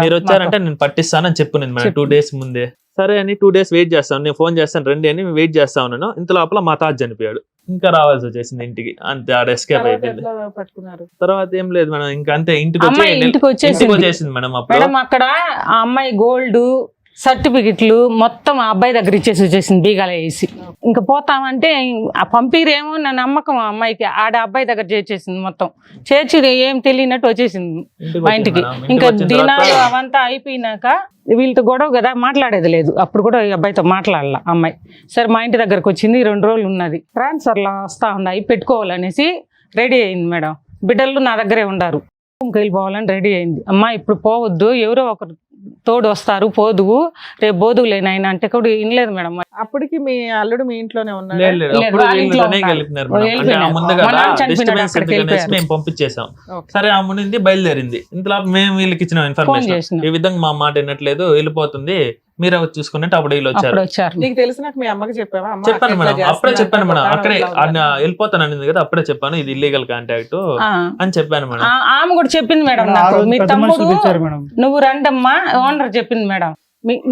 S5: మీరు వచ్చారంటే నేను పట్టిస్తానని చెప్పున్నాను మేడం 2 days ముందే. సరే అని 2 days వెయిట్ చేస్తాను, నేను ఫోన్ చేస్తాను రండి అని వెయిట్ చేస్తా ఉన్నాను. ఇంత లోపల మా తాత చనిపోయాడు. ఇంకా రావాల్సి వచ్చేసింది ఇంటికి, అంతే ఆడ ఎస్కేప్ అయిపోయింది. తర్వాత ఏం లేదు మేడం, ఇంకా అంతే ఇంటికి వచ్చేసింది మేడం. అప్పుడు
S6: అక్కడ ఆ అమ్మాయి గోల్డ్ సర్టిఫికెట్లు మొత్తం ఆ అబ్బాయి దగ్గర ఇచ్చేసి వచ్చేసింది బీగాలు వేసి. ఇంకా పోతామంటే ఆ పంపిరేమో నా నమ్మకం ఆ అమ్మాయికి, ఆడ అబ్బాయి దగ్గర చేర్చేసింది మొత్తం. చేర్చి ఏం తెలియనట్టు వచ్చేసింది మా ఇంటికి. ఇంకా దినాలు అవంతా అయిపోయినాక వీళ్ళతో గొడవ కదా, మాట్లాడేది లేదు. అప్పుడు కూడా ఈ అబ్బాయితో మాట్లాడాల అమ్మాయి. సరే మా ఇంటి దగ్గరకు వచ్చింది, 2 రోజులు ఉన్నది. ట్రాన్స్ఫర్లా వస్తా ఉన్నాయి, పెట్టుకోవాలనేసి రెడీ అయింది మేడం. బిడ్డలు నా దగ్గరే ఉండారు, వెళ్ళిపోవాలని రెడీ అయింది. అమ్మ ఇప్పుడు పోవద్దు, ఎవరో ఒకరు తోడు వస్తారు, పోదువు, రేపు బోదువులేని ఆయన అంటే కూడా వినలేదు మేడం.
S3: అప్పటికి మీ అల్లుడు మీ ఇంట్లోనే ఉన్నాడు?
S5: మేము పంపించేసాం. సరే ఆ మునింది బయలుదేరింది. ఇంతలో మేము వీళ్ళకి ఇచ్చిన ఇన్ఫర్మేషన్, ఈ విధంగా మా మాట వినట్లేదు, వెళ్ళిపోతుంది, మీరే వచ్చి చూసుకున్నట్టు అప్పుడు వీళ్ళు వచ్చారు.
S6: అప్పుడు వచ్చారు.
S3: నీకు తెలిసినాక మీ అమ్మకి చెప్పావా? అమ్మ,
S5: చెప్పాను
S3: అక్క
S5: మేడం,
S3: ఇట్లా
S5: అప్పుడే
S3: చేస్తుందంట,
S5: చెప్పాను మేడం.
S3: దుకాణం
S5: అక్కడే
S3: ఇట్లా ఉందని.
S5: వెళ్ళిపోతాను అనింది కదా, అప్పుడే చెప్పాను ఇది ఇల్లీగల్ కాంటాక్ట్
S6: ఆ.
S5: అని చెప్పాను మేడం.
S6: ఆమె కూడా చెప్పింది మేడం
S2: ఆ
S6: నాకు,
S2: రోజు
S6: మీ
S2: పెద్ద మనుషులు
S6: తమ్ముడు
S2: పిలిచారు మేడం.
S6: నువ్వు రండమ్మా ఓనర్ చెప్పింది మేడం.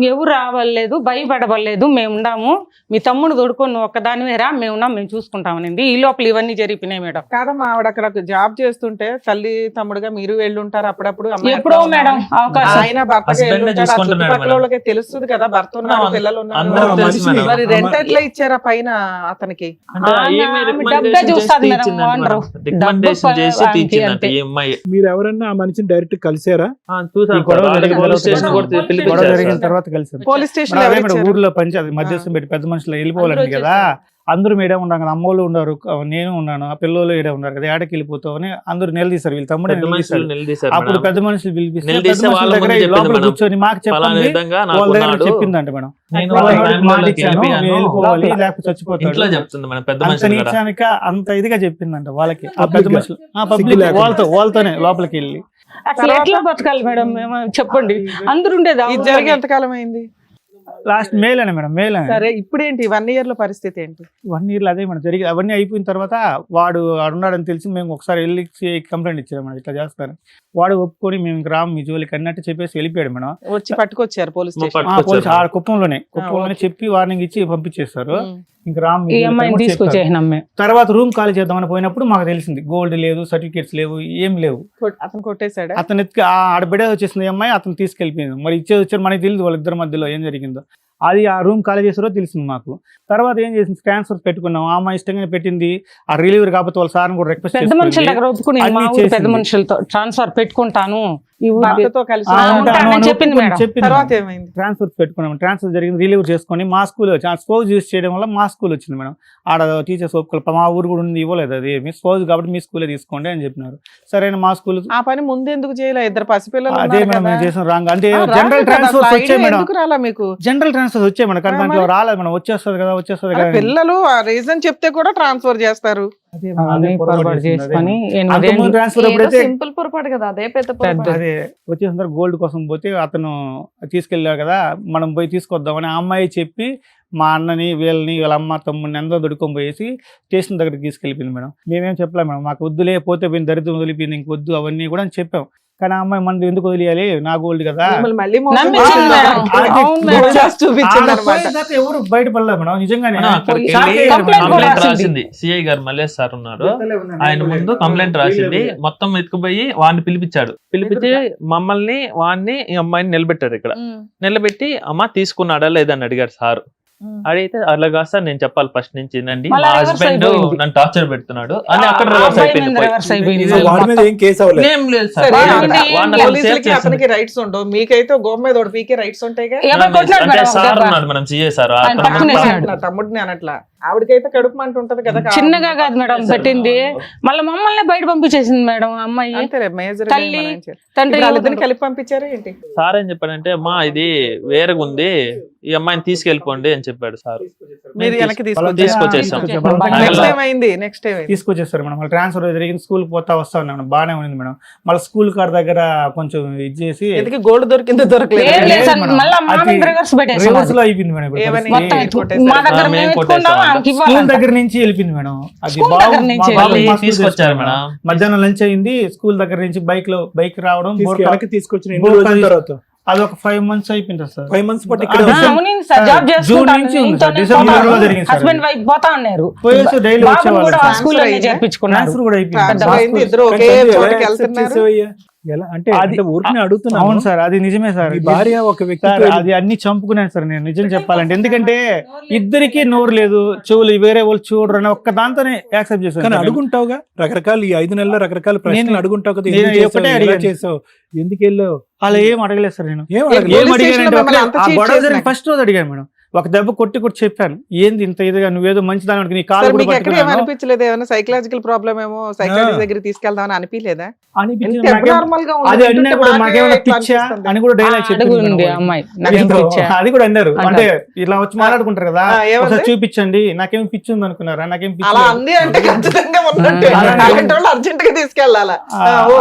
S6: ఎవరు రావలేదు, భయపడవలేదు, మేము ఉన్నాము, మీ తమ్ముడు తోడుకొని నువ్వు ఒక్కదానివే రా, మేము ఉన్నాం, మేము చూసుకుంటామనింది. ఈ లోపల ఇవన్నీ జరిగినాయి మేడం.
S3: కాదమ్మా, ఆవిడ అక్కడ జాబ్ చేస్తుంటే తల్లి తమ్ముడుగా మీరు వెళ్ళుంటారు అప్పుడప్పుడు. అమ్మాయి
S6: ఎప్పుడో
S3: అట్లా
S6: మేడం
S3: ఉందని.
S6: అవకాశం.
S3: ఆయన భర్తగా
S5: Husband నే
S3: వెళ్ళుంటాడు, ఆ
S5: చూసుకుంటున్నాడు
S3: చుట్టుపక్కల
S5: మేడం.
S3: వాళ్ళకి తెలుస్తుంది కదా భర్త ఉన్నారు,
S5: ఆ,
S3: పిల్లలు ఉన్నారు.
S5: అందరికీ తెలుసు
S4: మనిషిని-
S5: మేడం.
S3: మరి రెంట్ ఎట్లా ఇచ్చారా పైన అతనికి?
S5: అంటే
S6: ఆమె
S5: ఈమె
S6: డబ్బే
S5: recommendation
S6: చూస్తాది
S5: చేసి
S6: మేడం,
S5: ఇచ్చిందంట
S6: ఓనరు.
S5: మేడం. Recommendation
S6: డబ్బు
S5: చేసి
S6: ఆమెకి
S5: తీర్చిందంట
S6: అంతే.
S5: ఈ అమ్మాయి.
S4: మీరు ఎవరన్నా ఆ మనిషిని డైరెక్ట్ కలిసారా?
S5: చూసాను
S2: ఈ గొడవ
S5: సార్,
S2: జరిగిన
S5: పోలీస్
S2: తర్వాత
S5: స్టేషన్ కూడా
S6: గొడవ
S5: పిలిపించారు
S2: గొడవ జరిగిన
S5: సార్.
S2: తర్వాత కలిసారు.
S3: పోలీస్ స్టేషన్
S2: అదే మేడం ఊర్లో పంచాయతీ మధ్యస్థం పెట్టి పెద్ద మనుషులు వెళ్ళిపోవాలండి
S6: అందరూ
S2: కదా, అందరూ మేడే ఉన్నారు కదా, అమ్మోళ్ళు ఉన్నారు, నేను ఉన్నాను, ఆ పిల్లలు ఏడే ఉన్నారు కదా, ఏడకి వెళ్ళిపోతావు అని అందరూ నిలదీశారు. వీళ్ళ తమ్ముడే
S5: పెద్ద మనుషులు
S2: నిలదీశారు.
S5: నిలదీశారు
S2: అప్పుడు
S5: మేడం.
S2: పెద్ద మనుషులు పిలిపిస్తే
S5: నిలదీస్తే
S2: పెద్ద మనుషుల
S5: వాళ్ళ
S2: దగ్గర
S5: ముందు
S2: లోపల
S5: చెప్పింది
S2: కూర్చొని మాకు
S5: ఫలానా
S2: చెప్పండి,
S5: విధంగా
S2: వాళ్ళ దగ్గర
S5: నాకున్నాడు,
S2: చెప్పిందంట మేడం.
S5: నేను
S2: వాళ్ళ
S5: వాళ్ళ
S2: దగ్గర మాట
S5: ఫ్యామిలీలోకి
S2: ఇచ్చాను,
S5: వెళ్ళిపోయాను.
S2: నేను వెళ్ళిపోవాలి
S5: లోపల
S2: లేకపోతే చచ్చిపోతాడు.
S5: ఇంట్లో చెప్తుంది మేడం పెద్ద
S2: అంత
S5: మనుషులు కూడా.
S2: నీచానిక అంత ఇదిగా చెప్పిందంట వాళ్ళకి. ఆ
S4: Public
S2: పెద్ద
S4: గా.
S2: మనుషులు పబ్లిక్
S4: లేకుండా.
S2: వాళ్ళతోనే లోపలికి వెళ్ళి
S6: అసలు ఎట్లా బతకాలి మేడం మేము, చెప్పండి. అందరు ఉండేది
S3: ఇది జరిగి ఎంతకాలం అయింది?
S2: లాస్ట్ మేలేనే మేడం, మేలే.
S3: సరే, ఇప్పుడేంటి 1 year లో పరిస్థితి ఏంటి?
S2: 1 year అదే మేడం జరిగి అవన్నీ అయిపోయిన తర్వాత వాడు ఉన్నాడని తెలిసి మేము ఒకసారి వెళ్ళి కంప్లైంట్ ఇచ్చాము మేడం, ఇట్లా చేస్తారు. వాడు ఒప్పుకొని మేము ఇంక రాము మీ జోలికి అన్నట్టు చెప్పేసి వెళ్ళిపోయాడు మేడం.
S3: వచ్చి పట్టుకొచ్చారు పోలీస్ స్టేషన్.
S5: పట్టుకొచ్చారు
S2: పోలీసు
S5: మేడం.
S2: ఆ కుప్పంలోనే చెప్పి వార్నింగ్ ఇచ్చి పంపించేస్తారు. ఇంక రాము మీ
S6: ఈ
S2: జోలికి
S6: అమ్మాయిని
S2: అని చెప్పారు.
S6: తీసుకొచ్చేసినాం మేము.
S2: తర్వాత రూమ్ ఖాళీ చేద్దామని పోయినప్పుడు మాకు తెలిసింది గోల్డ్ లేదు, సర్టిఫికేట్స్ లేవు, ఏం లేవు.
S3: అతను కొట్టేశాడా?
S2: అతను ఎత్తుకు ఆడ బిడే వచ్చేసింది అమ్మాయి, అతను తీసుకెళ్ళిపోయింది. మరి వచ్చారు మనకి తెలియదు వాళ్ళిద్దరి మధ్యలో ఏం జరిగిందో. అది ఆ రూమ్ ఖాళీ చేసారో తెలిసింది మాకు. తర్వాత ఏం చేసింది, ట్రాన్స్ఫర్ పెట్టుకున్నాం. ఆ అమ్మాయి ఇష్టంగా పెట్టింది. ఆ రిలీవర్ కాకపోతే వాళ్ళ సార్ని కూడా రిక్వెస్ట్
S6: పెద్ద మనుషుల
S2: చేసుకుంది.
S6: దగ్గర ఒప్పుకుని
S2: అన్ని
S6: మా ఊరు పెద్ద
S2: చేసింది.
S6: మనుషులతో ట్రాన్స్ఫర్ పెట్టుకుంటాను ఈ ఊరికి.
S3: భర్తతో కలిసి
S2: ఆ,
S3: ఉన్నాడు.
S6: ఉంటానని
S2: ఉంటాను,
S6: చెప్పింది మేడం.
S2: చెప్పింది
S3: తర్వాత
S2: మేడం.
S3: ఏమైంది?
S2: ట్రాన్స్ఫర్ పెట్టుకున్నాం. ట్రాన్స్ఫర్ జరిగింది, రిలీవర్ చేసుకొని మా స్కూల్ స్పోజ్ యూస్ చేయడం వల్ల మా స్కూల్ వచ్చింది మేడం. ఆడ టీచర్స్ ఒప్పుకోవాలి, మా ఊరు కూడా ఉంది, ఇవ్వలేదు. అది మీ స్పోజ్ కాబట్టి మీ స్కూలే తీసుకోండి అని చెప్పినారు. సరైన మా స్కూల్
S3: ఆ పని ముందు ఎందుకు చేయలే? ఇద్దరు పసిపిల్లలు
S2: అదే
S3: ఉన్నారు
S2: మేడం
S3: కదా.
S2: మేము చేసిన రాంగ్. అంటే
S3: ఆ, రాలేదు
S2: జనరల్
S3: కదా,
S2: ట్రాన్స్ఫర్స్
S3: అసలు
S2: వచ్చాయి
S3: idea
S2: మేడం,
S3: ఎందుకు రాలా మీకు?
S2: జనరల్ ట్రాన్స్ఫర్స్ వచ్చాయి మేడం, కానీ
S3: ఆ,
S2: దాంట్లో
S3: మరి?
S2: రాలేదు మేడం. వచ్చేస్తుంది కదా, వచ్చేస్తుంది
S3: అరే,
S2: కదా.
S3: పిల్లలు ఆ రీజన్ చెప్తే కూడా ట్రాన్స్ఫర్ చేస్తారు.
S2: అదే మేడం,
S6: అవన్నీ
S2: అదే పొరపాటు
S6: పొరపాటు
S2: చేసింది, అదే
S6: చేసుకొని
S2: మేడం.
S6: 8
S2: అంతకుముందు
S6: ఏళ్ళు
S2: ట్రాన్స్ఫర్ అప్పుడైతే
S1: సింపుల్ పొరపాటు కదా, అదే పెద్ద పొరపాటు.
S2: అదే వచ్చేసిన గోల్డ్ కోసం పోతే అతను తీసుకెళ్ళాడు కదా, మనం పోయి తీసుకొద్దామని ఆ అమ్మాయి చెప్పి మా అన్నని వీళ్ళని వీళ్ళ అమ్మ తమ్ముడిని అందరూ దొడుకొని పోయేసి స్టేషన్ దగ్గరికి తీసుకెళ్ళిపోయింది మేడం. మేమేం చెప్పలేము మేడం, మాకు వద్దులే, పోతే పోయిన దరిద్రం వదిలిపోయింది, ఇంక వద్దు అవన్నీ కూడా అని చెప్పాం. కానీ ఆ అమ్మాయి మనది ఎందుకు వదిలేయాలి, నా గోల్డ్ కదా.
S3: మిమ్మల్ని మళ్ళీ మోసం
S6: నమ్మించింది
S3: చేసింది.
S6: మేడం.
S3: ఆమెకి
S6: అవును మేడం.
S3: gold dust చూపించింది
S2: ఆడ
S3: అన్నమాట.
S2: పోయేదాకా ఎవరు బయటపడలేదు మేడం, నిజంగానే.
S5: మేడం, అక్కడికి
S2: షాక్
S5: వెళ్ళి
S2: అయ్యారు మేడం.
S6: కంప్లైంట్
S5: కంప్లైంట్
S6: రాసింది.
S5: రాసింది. సిఐ గారు మల్లేష్ సార్ ఉన్నారు, ఆయన ముందు కంప్లైంట్ రాసింది. మొత్తం ఎత్తుకుపోయి వాడిని పిలిపించాడు. పిలిపించి మమ్మల్ని వాడిని ఈ అమ్మాయిని నిలబెట్టాడు ఇక్కడ. నిలబెట్టి అమ్మ తీసుకున్నాడా లేదని అడిగారు సార్. అడిగితే అలాగా సార్ నేను చెప్పాలి ఫస్ట్ నుంచి ఏంటండి, మా
S6: మళ్ళా reverse
S5: హస్బెండ్
S6: అయిపోయింది.
S5: నన్ను టార్చర్ పెడుతున్నాడు అని అక్కడ
S6: ఆ
S5: రివర్స్
S6: అబ్బాయి
S5: అయిపోయింది.
S6: మీద reverse అయిపోయింది.
S4: సో వాడి మీద ఏం కేసు అవ్వలేదు.
S5: ఏం లేదు సార్,
S3: సరే,
S5: వాడిని
S6: అంటే
S5: అసలు సేవ్
S3: పోలీసులకి
S5: చేసింది.
S3: అతనికి రైట్స్ ఉండవు, మీకైతే గోమ మీద ఒకటి పీకే రైట్స్ ఉంటాయిగా.
S6: ఎవరు కొట్టినాడు
S5: అంటే
S6: మేడం ఒక
S5: సార్
S6: దెబ్బ?
S5: ఉన్నాడు మేడం, సిఐ సార్.
S6: ఆయన
S5: అతను
S6: పక్కనే
S5: మొత్తం-
S6: ఉన్నాడు.
S3: నా తమ్ముడిని అనట్లా, ఆవిడకైతే కడుపు మంట ఉంటది కదా.
S6: చిన్నగా కాదు మేడం పెట్టింది, మళ్ళీ మమ్మల్ని బయట పంపించేసింది మేడం ఆ అమ్మాయి.
S3: అంతే మేజర్.
S6: తల్లి, తండ్రి
S3: వాళ్ళిద్దరిని కలిపి పంపించారు ఏంటి?
S5: సార్ ఏం చెప్పాడంటే, అమ్మా ఇది వేరేగా ఉంది, ఈ అమ్మాయిని తీసుకెళ్ళిపోండి అని చెప్పాడు సార్.
S3: మీరు వెనక్కి
S5: తీసుకొచ్చేసాం.
S3: నెక్స్ట్ ఏమైంది? నెక్స్ట్ ఏమైంది?
S2: తీసుకొచ్చేస్తారు మేడం. మళ్ళీ ట్రాన్స్ఫర్ జరిగింది, స్కూల్ పోతా వస్తా ఉన్నాం మేడం, బాగానే ఉంది మేడం. మళ్ళీ స్కూల్ కార్ దగ్గర కొంచెం ఇది చేసి
S3: ఎందుకు గోల్డ్ దొరికిందో
S6: లేదు
S3: దొరకలేదు?
S6: లేదు సార్,
S2: మేడం.
S6: మళ్ళీ మా
S2: అది
S6: మీద రివర్స్ పెట్టేసాం.
S2: రివర్స్ లో అయిపోయింది మేడం. ఇప్పుడు
S3: ఏమని?
S2: పరిస్థితి.
S6: మొత్తం
S3: కొట్టేశారు.
S6: మా దగ్గర
S5: మేము
S6: మేము
S5: కొట్టేశాం.
S6: ఎత్తుకున్నాము, ఆమెకి
S2: స్కూల్
S6: ఇవ్వాలంట.
S2: దగ్గర నుంచి వెళ్ళిపోయింది మేడం. అది
S6: స్కూల్
S2: బాబు
S6: దగ్గర నుంచి
S2: మా బాబు
S5: వెళ్ళి
S2: మా స్కూల్
S5: తీసుకొచ్చారు
S2: తీసుకొచ్చారు
S5: మేడం.
S2: మధ్యాహ్నం లంచ్ అయింది, స్కూల్ దగ్గర నుంచి బైక్ రావడం,
S4: వెనక్కి తీసుకొచ్చిన ఎన్ని
S2: బోర్కా
S4: రోజుల తర్వాత?
S2: అది ఒక 5 months అయిపోయింది సార్.
S4: 5 months పాటు ఇక్కడ
S6: ఆ, అవును సార్, జాబ్
S2: జూన్ నుంచి ఉంది సార్, డిసెంబర్ లో జరిగింది సార్.
S6: హస్బెండ్ వైఫ్ పోతా ఉన్నారు,
S2: పోయేసి డైలీ
S6: బాబుని
S2: వచ్చేవాళ్ళు
S6: కూడా
S2: సార్.
S6: స్కూల్
S3: అయిందా?
S6: చేర్పించుకున్నారు.
S2: ట్రాన్స్ఫర్ కూడా అయిపోయింది.
S3: ట్రాన్స్ఫర్ అయింది, ఇద్దరు ఒకే
S4: కానీ ఎలా
S3: చోటకి
S4: accept
S3: వెళ్తున్నారు.
S4: చేసావయ్యా? ఎలా అంటే
S2: అది-
S4: ఊరికి అడుగుతున్నాను.
S2: అవును సార్, అది నిజమే సార్.
S4: మీ భార్య ఒక వ్యక్తి
S2: సార్ అది అన్ని చంపుకున్నాను సార్ నేను, నిజం చెప్పాలంటే. ఎందుకంటే ఇద్దరికి నోరు లేదు, చెవులు వేరే వాళ్ళు చూడరు అని ఒక్క దాంతోనే యాక్సెప్ట్ చేశాను
S4: కానీ
S2: సార్ నేను.
S4: అడుగుంటావుగా రకరకాల ఈ 5 నెలల రకరకాల ప్రశ్నలు
S2: నేను-
S4: అడుగుంటావు కదా.
S2: నేను
S4: ఎందుకు
S2: ఒకటే
S4: చేసావు? ఎలా
S2: అడిగాను.
S4: చేసావు? ఎందుకు వెళ్ళావు?
S2: అలా ఏం అడగలేదు సార్ నేను.
S4: ఏం
S3: ఏ
S4: అడగలేదు.
S2: ఏం
S3: పోలీస్
S2: అడిగానంటే
S3: స్టేషన్లో
S2: ఒకటే,
S3: మిమ్మల్ని అంత
S2: ఆ
S3: cheat
S2: గొడవ జరిగిన
S3: చేసినాక.
S2: ఫస్ట్ రోజు అడిగాను మేడం. ఒక దెబ్బ కొట్టి చెప్పాను, ఏంది ఇంత ఇదిగా నువ్వేదో మంచిదానికి నీ కాలు
S3: సార్
S2: కూడా
S3: మీకు ఎక్కడ
S2: పట్టుకున్నాను
S3: ఏమనిపించలేదు? ఏమైనా సైకలాజికల్ ప్రాబ్లమ్ ఏమో సైకాలజిస్ట్ దగ్గర తీసుకెళ్దామని అనిపించలేదా?
S2: అనిపించింది.
S3: ఎంత abnormal గా ఉంది.
S2: అది అన్నా
S3: వింటుంటే
S2: కూడా
S3: మాకే
S2: మాకేమైనా
S3: ఇట్లా
S2: పిచ్చా
S3: అనిపిస్తుంది.
S2: అని కూడా డైలాగ్
S6: అడుగుంది అమ్మాయి నాకేం పిచ్చా?
S2: అది కూడా అన్నారు.
S6: అంటారు.
S2: అంటే ఇలా వచ్చి మాట్లాడుకుంటారు కదా,
S3: ఏమంది?
S2: ఒకసారి చూపించండి నాకేం పిచ్చి ఉంది అనుకున్నారా, నాకేం పిచ్చి
S3: అలా
S2: లేదు.
S3: అంది అంటే ఖచ్చితంగా ఉన్నట్టే.
S2: అలాంటి-
S3: అలాంటి వాళ్ళు అర్జెంట్ గా తీసుకెళ్ళాలా?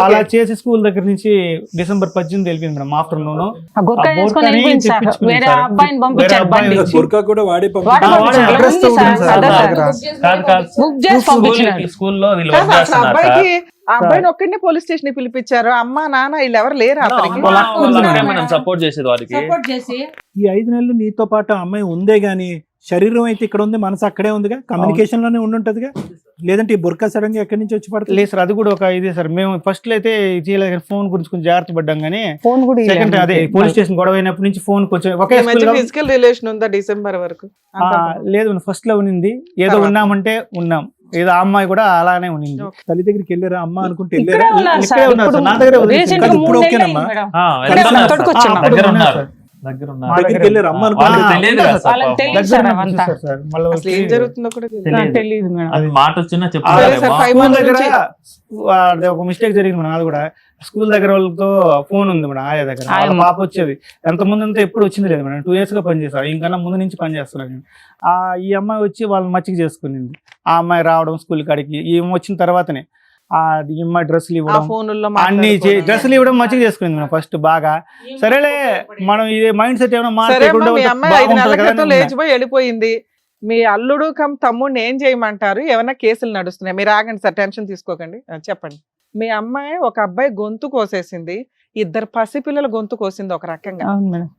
S2: అలా చేసి స్కూల్ దగ్గర నుంచి డిసెంబర్ 18 వెళ్ళిపోయింది మేడం ఆఫ్టర్నూన్.
S6: ఆ గుర్కా
S2: ఆ
S6: వేసుకొని
S2: బోర్కాని
S6: వెళ్ళిపోయింది సార్.
S2: తెప్పించుకుని
S6: వేరే
S2: సార్.
S6: అబ్బాయిని
S2: వేరే
S6: పంపించారు
S2: అబ్బాయిని
S6: బండి.
S2: వచ్చి-
S4: బుర్కా కూడా వాడే
S6: వాడు
S2: వాడే
S6: పంపించారు.
S2: అడ్రస్
S6: ఉంది సార్,
S2: ఉంది సార్
S6: అదే
S2: వాళ్ళ
S6: సార్.
S2: దగ్గర.
S5: కాదు
S6: బుక్ చేసి పంపించినాడు.
S5: స్కూల్లో వీళ్ళు
S3: కాదు,
S5: వర్క్
S3: అసలు
S5: చేస్తున్నారు సార్.
S3: అబ్బాయికి ఆ అబ్బాయిని ఒక్కడినే పోలీస్ స్టేషన్ పిలిపించారు. అమ్మ నాన్న వీళ్ళు ఎవరు లేరు అతనికి.
S2: వాళ్ళ అక్క ఉంది మేడం.
S5: మనం సపోర్ట్ చేసేది వారికి.
S6: సపోర్ట్ చేసి
S4: ఈ 5 నెలలు నీతో పాటు ఆ అమ్మాయి ఉందే గానీ శరీరం అయితే ఇక్కడ ఉంది, మనసు అక్కడే ఉందిగా, కమ్యూనికేషన్ లోనే ఉండుంటదిగా. లేదంటే ఈ బుర్కా సడన్ గా ఎక్కడి నుంచి వచ్చి పడుతుంది?
S2: లేదు సార్, అది కూడా ఒక ఇదే సార్. మేము ఫస్ట్ లో అయితే చేయలేదు, ఫోన్ గురించి కొంచెం జాగ్రత్త పడ్డాం కానీ
S6: ఫోన్ కూడా
S2: సెకండ్ అదే పోలీస్ స్టేషన్ గొడవ అయినప్పటి నుంచి ఫోన్ కొంచెం ఒకే
S3: ఈ మధ్య
S2: స్కూల్
S3: ఫిజికల్ రిలేషన్ ఉందా డిసెంబర్ వరకు?
S2: లేదు ఫస్ట్ లో ఉన్నింది, ఏదో
S3: తర్వాత?
S2: ఉన్నామంటే ఉన్నాం, ఏదో ఆ అమ్మాయి కూడా అలానే ఉన్నింది.
S4: తల్లి దగ్గరికి వెళ్ళారా అమ్మ అనుకుంటే
S6: ఇక్కడే
S4: వెళ్ళారా?
S6: ఉన్నారు
S2: ఇక్కడే
S6: సార్.
S2: ఉన్నారు
S6: ఇప్పుడు
S2: సార్, నా దగ్గరే వదిలేసి
S6: recent గా
S4: కానీ ఇప్పుడు
S6: 3 నెలలు
S4: ఓకేనమ్మా?
S6: అయింది మేడం.
S5: వెళ్తున్నారు
S6: తోటకు
S5: సార్.
S6: వచ్చాను.
S5: దగ్గర
S2: ఉన్నారు
S5: ఉన్నారు.
S2: సార్.
S5: దగ్గర ఉన్నారు.
S4: దగ్గరికి వెళ్ళారు అమ్మ అనుకుంటే
S5: వాళ్ళకి తెలియదు కదా సార్
S6: వాళ్ళకి
S5: పాపం.
S6: తెలియదు
S2: దగ్గర
S6: సార్
S2: నుంచి
S6: అవంతా.
S2: చూస్తారు సార్. మళ్ళీ
S3: అసలు ఏం
S2: వచ్చి
S3: జరుగుతుందో కూడా తెలియదు.
S5: తెలియదు.
S6: తెలియదు మేడం.
S5: అది మాట వచ్చినా
S3: సరే
S5: చెప్తారేమో.
S3: సార్, 5
S2: స్కూల్
S3: months
S2: దగ్గర
S3: నుంచి
S2: అది ఒక మిస్టేక్ జరిగింది మేడం. అది కూడా స్కూల్ దగ్గర వాళ్ళతో ఫోన్ ఉంది మేడం, ఆయా దగ్గర. వాళ్ళ
S6: ఆయమ్మ.
S2: పాప వచ్చేది, ఎంత ముందు అంతా ఎప్పుడు వచ్చింది లేదు మేడం. 2 years గా పనిచేస్తారు, ఇంకన్నా ముందు నుంచి పనిచేస్తున్నాను నేను. ఈ అమ్మాయి వచ్చి వాళ్ళని మచ్చిక చేసుకునింది. ఆ అమ్మాయి రావడం స్కూల్ కాడికి, ఈమె వచ్చిన తర్వాతనే ఈ అమ్మాయి డ్రెస్సులు
S3: ఆ
S2: ఇవ్వడం,
S3: ఫోనుల్లో
S2: అన్ని డ్రెస్సులు ఇవ్వడం మచ్చిక చేసుకునింది మేడం ఫస్ట్ బాగా. సరేలే మనం ఇది మైండ్ సెట్ ఏమైనా
S3: సరే అమ్మా, మీ
S2: మార్చుకుంటే
S3: అమ్మాయి 5 నెలల
S2: బాగుంటుంది కదా
S3: క్రితం
S2: అని ఉన్నా.
S3: లేచిపోయి వెళ్ళిపోయింది. మీ అల్లుడు కమ్ తమ్ముడిని ఏం చేయమంటారు? ఏమైనా కేసులు నడుస్తున్నాయి? మీరు ఆగండి సార్, టెన్షన్ తీసుకోకండి. చెప్పండి. మీ అమ్మాయి ఒక అబ్బాయి గొంతు కోసేసింది, 2 పసిపిల్లల గొంతు కోసింది ఒక రకంగా.
S6: అవును మేడం.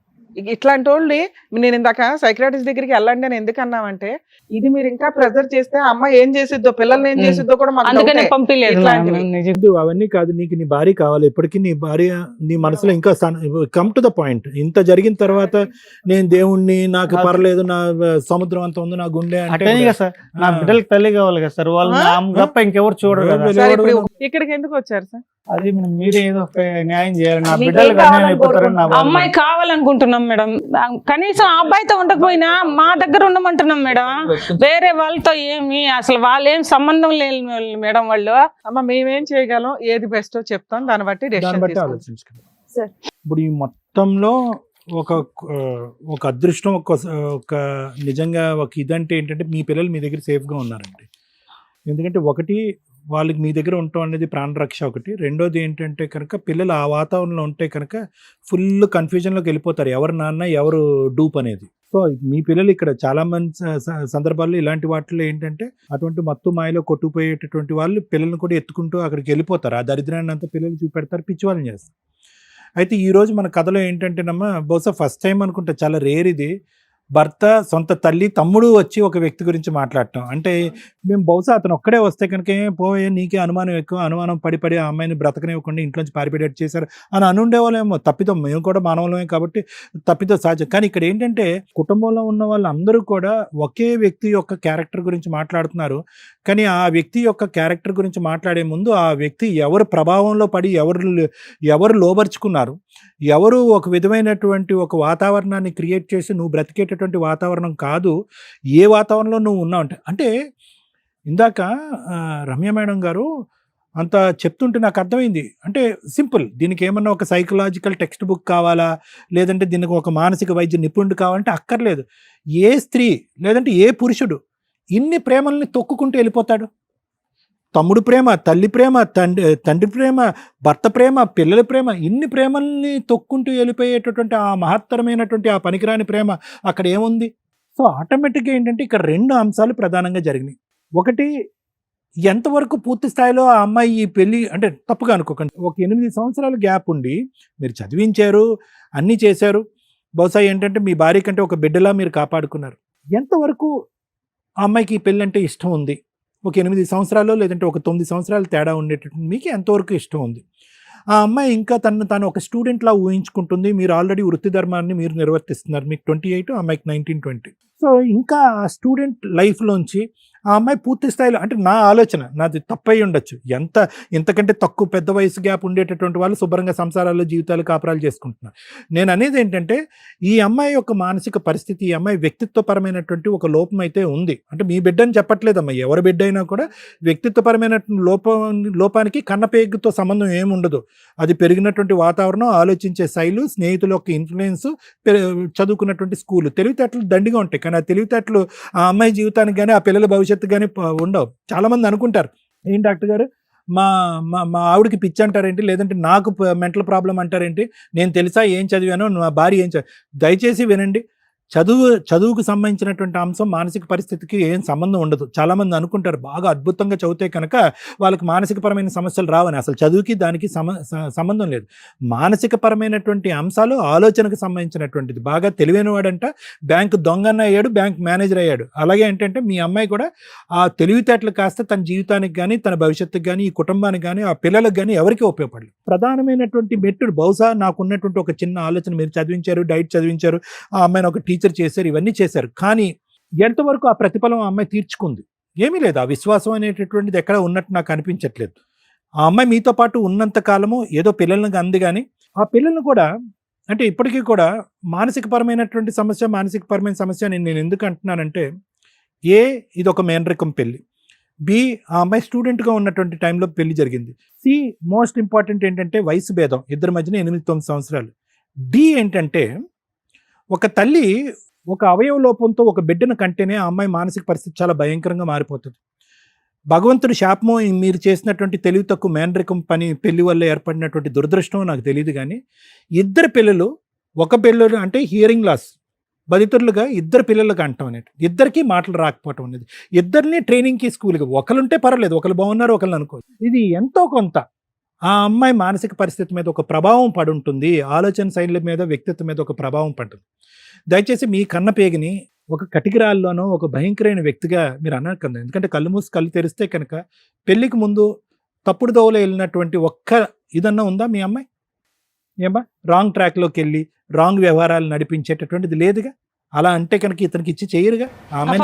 S3: ఇట్లాంటి వాళ్ళని నేను ఇందాక సైక్రాటిస్ట్ దగ్గరికి వెళ్ళండి అని ఎందుకు అన్నామంటే, ఇది మీరు ఇంకా ప్రెజర్ చేస్తే ఆ అమ్మాయి ఏం చేసిద్దో, పిల్లల్ని ఏం చేసిద్దో కూడా మాకు
S6: అందుకనే
S3: డౌటే.
S6: పంపించలేదు
S3: ఇట్లాంటివి.
S6: మేడం. నిజం.
S4: వద్దు, అవన్నీ కాదు. నీకు నీ భార్య కావాలి. ఇప్పటికీ నీ భార్య నీ మనసులో ఇంకా కమ్ టు ద పాయింట్. ఇంత జరిగిన తర్వాత నేను దేవుణ్ణి, నాకు పర్లేదు, నా సముద్రం అంత ఉంది నా గుండె అంటే
S2: అట్టనే కదా సార్, నా బిడ్డలకు తల్లి కావాలి కదా సార్, వాళ్ళు నా తప్ప ఇంకెవరు చూడరు కదా.
S3: సార్, ఇప్పుడు ఇక్కడికి ఎందుకు వచ్చారు సార్?
S2: అది మీరే ఏదో ఒక న్యాయం చేయాలి, నా
S1: మీకేం
S2: బిడ్డలకు అన్యాయం
S1: కావాలని
S2: అయిపోతారని నా బాధ.
S6: అమ్మాయి కావాలనుకుంటున్నాం మేడం. కనీసం ఆ అబ్బాయితో ఉండకపోయినా మా దగ్గర ఉండమంటున్నాం మేడం. వేరే వాళ్ళతో ఏమి అసలు వాళ్ళేం సంబంధం లేదు మేడం. వాళ్ళు
S3: అమ్మ మేమేం చేయగలం, ఏది బెస్టో చెప్తాం, దాన్ని బట్టి
S4: దాన్ని
S3: డెసిషన్
S4: బట్టి
S3: తీసుకోండి.
S4: ఆలోచించుకోండి.
S1: సార్.
S4: ఇప్పుడు ఈ మొత్తంలో ఒక అదృష్టం, ఒక నిజంగా ఒక ఇదంటే ఏంటంటే మీ పిల్లలు మీ దగ్గర సేఫ్గా ఉన్నారండి. ఎందుకంటే ఒకటి, వాళ్ళకి మీ దగ్గర ఉండటం అనేది ప్రాణరక్ష ఒకటి. రెండోది ఏంటంటే కనుక పిల్లలు ఆ వాతావరణంలో ఉంటే కనుక ఫుల్ కన్ఫ్యూజన్లోకి వెళ్ళిపోతారు, ఎవరు నాన్న ఎవరు డూప్ అనేది. సో మీ పిల్లలు ఇక్కడ చాలా మంది సందర్భాల్లో ఇలాంటి వాటిలో ఏంటంటే అటువంటి మత్తు మాయలో కొట్టుకుపోయేటటువంటి వాళ్ళు పిల్లల్ని కూడా ఎత్తుకుంటూ అక్కడికి వెళ్ళిపోతారు. ఆ దరిద్రాన్ని అంతా పిల్లలు చూపెడతారు, పిచ్చి వాళ్ళని చేస్తారు. అయితే ఈరోజు మన కథలో ఏంటంటేనమ్మా, బహుశా ఫస్ట్ టైం అనుకుంటా, చాలా రేర్ ఇది, భర్త, సొంత తల్లి, తమ్ముడు వచ్చి ఒక వ్యక్తి గురించి మాట్లాడటం. అంటే మేము బహుశా అతను ఒక్కడే వస్తే కనుక పోయే నీకే అనుమానం ఎక్కువ, అనుమానం పడి ఆ అమ్మాయిని బ్రతకనివ్వకుండా ఇంట్లోంచి పారిపోయేటట్టు చేశారు అని అనుండేవాళ్ళేమో. తప్పితం, మేము కూడా మానవులమే కాబట్టి తప్పితో సహజం. కానీ ఇక్కడ ఏంటంటే కుటుంబంలో ఉన్న వాళ్ళందరూ కూడా ఒకే వ్యక్తి యొక్క క్యారెక్టర్ గురించి మాట్లాడుతున్నారు. కానీ ఆ వ్యక్తి యొక్క క్యారెక్టర్ గురించి మాట్లాడే ముందు ఆ వ్యక్తి ఎవరు ప్రభావంలో పడి ఎవరు లోబర్చుకున్నారు, ఎవరు ఒక విధమైనటువంటి ఒక వాతావరణాన్ని క్రియేట్ చేసి నువ్వు బ్రతికేటటువంటి వాతావరణం కాదు, ఏ వాతావరణంలో నువ్వు ఉన్నావు అంటే ఇందాక రమ్య మేడం గారు అంత చెప్తుంటే నాకు అర్థమైంది. అంటే సింపుల్, దీనికి ఏమన్నా ఒక సైకలాజికల్ టెక్స్ట్ బుక్ కావాలా, లేదంటే దీనికి ఒక మానసిక వైద్య నిపుణుడు కావాలంటే అక్కర్లేదు. ఏ స్త్రీ లేదంటే ఏ పురుషుడు ఇన్ని ప్రేమల్ని తొక్కుకుంటూ వెళ్ళిపోతాడు? తమ్ముడు ప్రేమ, తల్లి ప్రేమ, తండ్రి ప్రేమ, భర్త ప్రేమ, పిల్లల ప్రేమ, ఇన్ని ప్రేమల్ని తొక్కుంటూ వెళ్ళిపోయేటటువంటి ఆ మహత్తరమైనటువంటి ఆ పనికిరాని ప్రేమ అక్కడ ఏముంది? సో ఆటోమేటిక్గా ఏంటంటే ఇక్కడ 2 అంశాలు ప్రధానంగా జరిగినాయి. ఒకటి, ఎంతవరకు పూర్తి స్థాయిలో ఆ అమ్మాయి ఈ పెళ్ళి, అంటే తప్పుగా అనుకోకండి, ఒక 8 సంవత్సరాల గ్యాప్ ఉండి మీరు చదివించారు, అన్నీ చేశారు, బహుశా ఏంటంటే మీ భార్య కంటే ఒక బిడ్డలా మీరు కాపాడుకున్నారు. ఎంతవరకు ఆ అమ్మాయికి ఈ పెళ్ళి అంటే ఇష్టం ఉంది? ఒక 8 సంవత్సరాలు లేదంటే ఒక 9 సంవత్సరాలు తేడా ఉండేటటువంటి మీకు ఎంతవరకు ఇష్టం ఉంది? ఆ అమ్మాయి ఇంకా తను ఒక స్టూడెంట్లా ఊహించుకుంటుంది. మీరు ఆల్రెడీ వృత్తి ధర్మాన్ని మీరు నిర్వర్తిస్తున్నారు. మీకు 28, ఆ అమ్మాయికి 19, 20. సో ఇంకా ఆ స్టూడెంట్ లైఫ్లోంచి ఆ అమ్మాయి పూర్తి స్థాయిలో, అంటే నా ఆలోచన, నాది తప్పై ఉండొచ్చు, ఇంతకంటే తక్కువ పెద్ద వయసు గ్యాప్ ఉండేటటువంటి వాళ్ళు శుభ్రంగా సంసారాలు, జీవితాలు, కాపురాలు చేసుకుంటున్నారు. నేను అనేది ఏంటంటే ఈ అమ్మాయి యొక్క మానసిక పరిస్థితి, ఈ అమ్మాయి వ్యక్తిత్వపరమైనటువంటి ఒక లోపం అయితే ఉంది. అంటే మీ బిడ్డ అని చెప్పట్లేదమ్మా, ఎవరి బిడ్డ అయినా కూడా వ్యక్తిత్వపరమైనటువంటి లోపానికి కన్నపేగుతో సంబంధం ఏముండదు. అది పెరిగినటువంటి వాతావరణం, ఆలోచించే శైలు, స్నేహితుల యొక్క ఇన్ఫ్లుయెన్స్, చదువుకున్నటువంటి స్కూల్, తెలివితేటలు దండిగా ఉంటాయి. కానీ ఆ తెలివితేటలు ఆ అమ్మాయి జీవితానికి కానీ ఆ పిల్లల భవిష్యత్తు కానీ ఉండవు. చాలామంది అనుకుంటారు, ఏం డాక్టర్ గారు మా మా ఆవిడకి పిచ్చి అంటారేంటి, లేదంటే నాకు మెంటల్ ప్రాబ్లం అంటారేంటి, నేను తెలుసా ఏం చదివానో, నా భార్య ఏం దయచేసి వినండి. చదువుకు సంబంధించినటువంటి అంశం మానసిక పరిస్థితికి ఏం సంబంధం ఉండదు. చాలామంది అనుకుంటారు బాగా అద్భుతంగా చదివితే కనుక వాళ్ళకి మానసికపరమైన సమస్యలు రావని. అసలు చదువుకి దానికి సంబంధం లేదు. మానసికపరమైనటువంటి అంశాలు ఆలోచనకు సంబంధించినటువంటిది. బాగా తెలివైన వాడంట బ్యాంకు దొంగన్న అయ్యాడు, బ్యాంక్ మేనేజర్ అయ్యాడు. అలాగే ఏంటంటే మీ అమ్మాయి కూడా ఆ తెలివితేటలు కాస్త తన జీవితానికి కానీ, తన భవిష్యత్తుకు కానీ, ఈ కుటుంబానికి కానీ, ఆ పిల్లలకు కానీ ఎవరికి ఉపయోగపడలేదు. ప్రధానమైనటువంటి మెట్టుడు బహుశా నాకున్నటువంటి ఒక చిన్న ఆలోచన, మీరు చదివించారు, డైట్ చదివించారు, ఆ అమ్మాయిని ఒక టీచర్ చేశారు, ఇవన్నీ చేశారు. కానీ ఎంతవరకు ఆ ప్రతిఫలం ఆ అమ్మాయి తీర్చుకుంది? ఏమీ లేదు. ఆ విశ్వాసం అనేటటువంటిది ఎక్కడ ఉన్నట్టు నాకు అనిపించట్లేదు. ఆ అమ్మాయి మీతో పాటు ఉన్నంత కాలము ఏదో పిల్లలను అంది, కానీ ఆ పిల్లలను కూడా, అంటే ఇప్పటికీ కూడా మానసికపరమైనటువంటి సమస్య, మానసికపరమైన సమస్య నేను ఎందుకు అంటున్నానంటే, ఇది ఒక మేనరికం పెళ్లి, ఆ అమ్మాయి స్టూడెంట్గా ఉన్నటువంటి టైంలో పెళ్లి జరిగింది, మోస్ట్ ఇంపార్టెంట్ ఏంటంటే వయసు భేదం, ఇద్దరి మధ్యన 8-9 సంవత్సరాలు, ఏంటంటే ఒక తల్లి ఒక అవయవ లోపంతో ఒక బిడ్డను కంటేనే ఆ అమ్మాయి మానసిక పరిస్థితి చాలా భయంకరంగా మారిపోతుంది. భగవంతుడి శాపమో మీరు చేసినటువంటి తెలివి తక్కువ మేనరికం పని పెళ్లి వల్ల ఏర్పడినటువంటి దురదృష్టం నాకు తెలియదు. కానీ ఇద్దరు పిల్లలు, ఒక పిల్లలు అంటే హియరింగ్ లాస్ బాధితులుగా ఇద్దరు పిల్లలకు అంటాం అనేది, ఇద్దరికి మాటలు రాకపోవటం అనేది, ఇద్దరిని ట్రైనింగ్కి స్కూల్కి, ఒకరుంటే పర్వాలేదు, ఒకరు బాగున్నారు, ఒకళ్ళు అనుకో, ఇది ఎంతో కొంత ఆ అమ్మాయి మానసిక పరిస్థితి మీద ఒక ప్రభావం పడుంటుంది, ఆలోచన శైలి మీద, వ్యక్తిత్వం మీద ఒక ప్రభావం పడుతుంది. దయచేసి మీ కన్న పేగిని ఒక కటికిరాల్లోనో ఒక భయంకరమైన వ్యక్తిగా మీరు అనకండి. ఎందుకంటే కళ్ళు మూసి కళ్ళు తెరిస్తే కనుక పెళ్లికి ముందు తప్పుడు దోవలో వెళ్ళినటువంటి ఒక్క ఇదన్నా ఉందా మీ అమ్మాయి? ఏమా రాంగ్ ట్రాక్లోకి వెళ్ళి రాంగ్ వ్యవహారాలు నడిపించేటటువంటిది లేదుగా. అలా అంటే కనుక ఇతనికి ఇచ్చి చేయరుగా. ఆ అమ్మాయి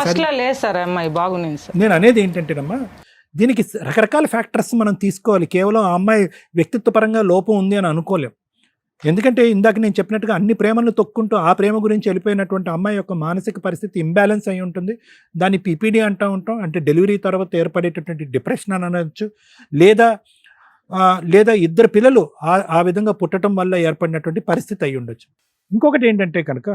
S4: నేను అనేది ఏంటంటేనమ్మా, దీనికి రకరకాల ఫ్యాక్టర్స్ మనం తీసుకోవాలి. కేవలం ఆ అమ్మాయి వ్యక్తిత్వపరంగా లోపం ఉంది అని అనుకోలేం. ఎందుకంటే ఇందాక నేను చెప్పినట్టుగా అన్ని ప్రేమలను తొక్కుంటూ ఆ ప్రేమ గురించి వెళ్ళిపోయినటువంటి అమ్మాయి యొక్క మానసిక పరిస్థితి ఇంబ్యాలెన్స్ అయి ఉంటుంది. దాన్ని పీపీడీ అంటూ ఉంటాం, అంటే డెలివరీ తర్వాత ఏర్పడేటటువంటి డిప్రెషన్ అని అనొచ్చు, లేదా ఇద్దరు పిల్లలు ఆ విధంగా పుట్టడం వల్ల ఏర్పడినటువంటి పరిస్థితి అయి ఉండొచ్చు. ఇంకొకటి ఏంటంటే కనుక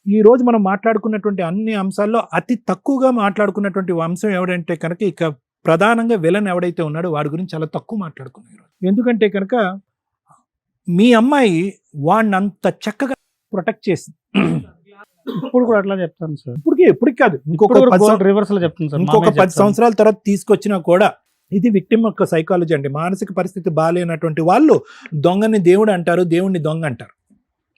S4: ఈరోజు మనం మాట్లాడుకున్నటువంటి అన్ని అంశాల్లో అతి తక్కువగా మాట్లాడుకున్నటువంటి అంశం ఎవడంటే కనుక ఇక ప్రధానంగా విలన్ ఎవడైతే ఉన్నాడో వాడి గురించి చాలా తక్కువ మాట్లాడుకున్నారు. ఎందుకంటే కనుక మీ అమ్మాయి వాడిని అంత చక్కగా ప్రొటెక్ట్ చేసింది.
S2: ఇప్పుడు కూడా అట్లా చెప్తాను సార్.
S4: ఇప్పటికి కాదు, ఇంకొక 10 సంవత్సరాల తర్వాత తీసుకొచ్చినా కూడా ఇది విక్టిమ్ యొక్క సైకాలజీ అండి. మానసిక పరిస్థితి బాగాలేనటువంటి వాళ్ళు దొంగని దేవుడు అంటారు, దేవుణ్ణి దొంగ అంటారు.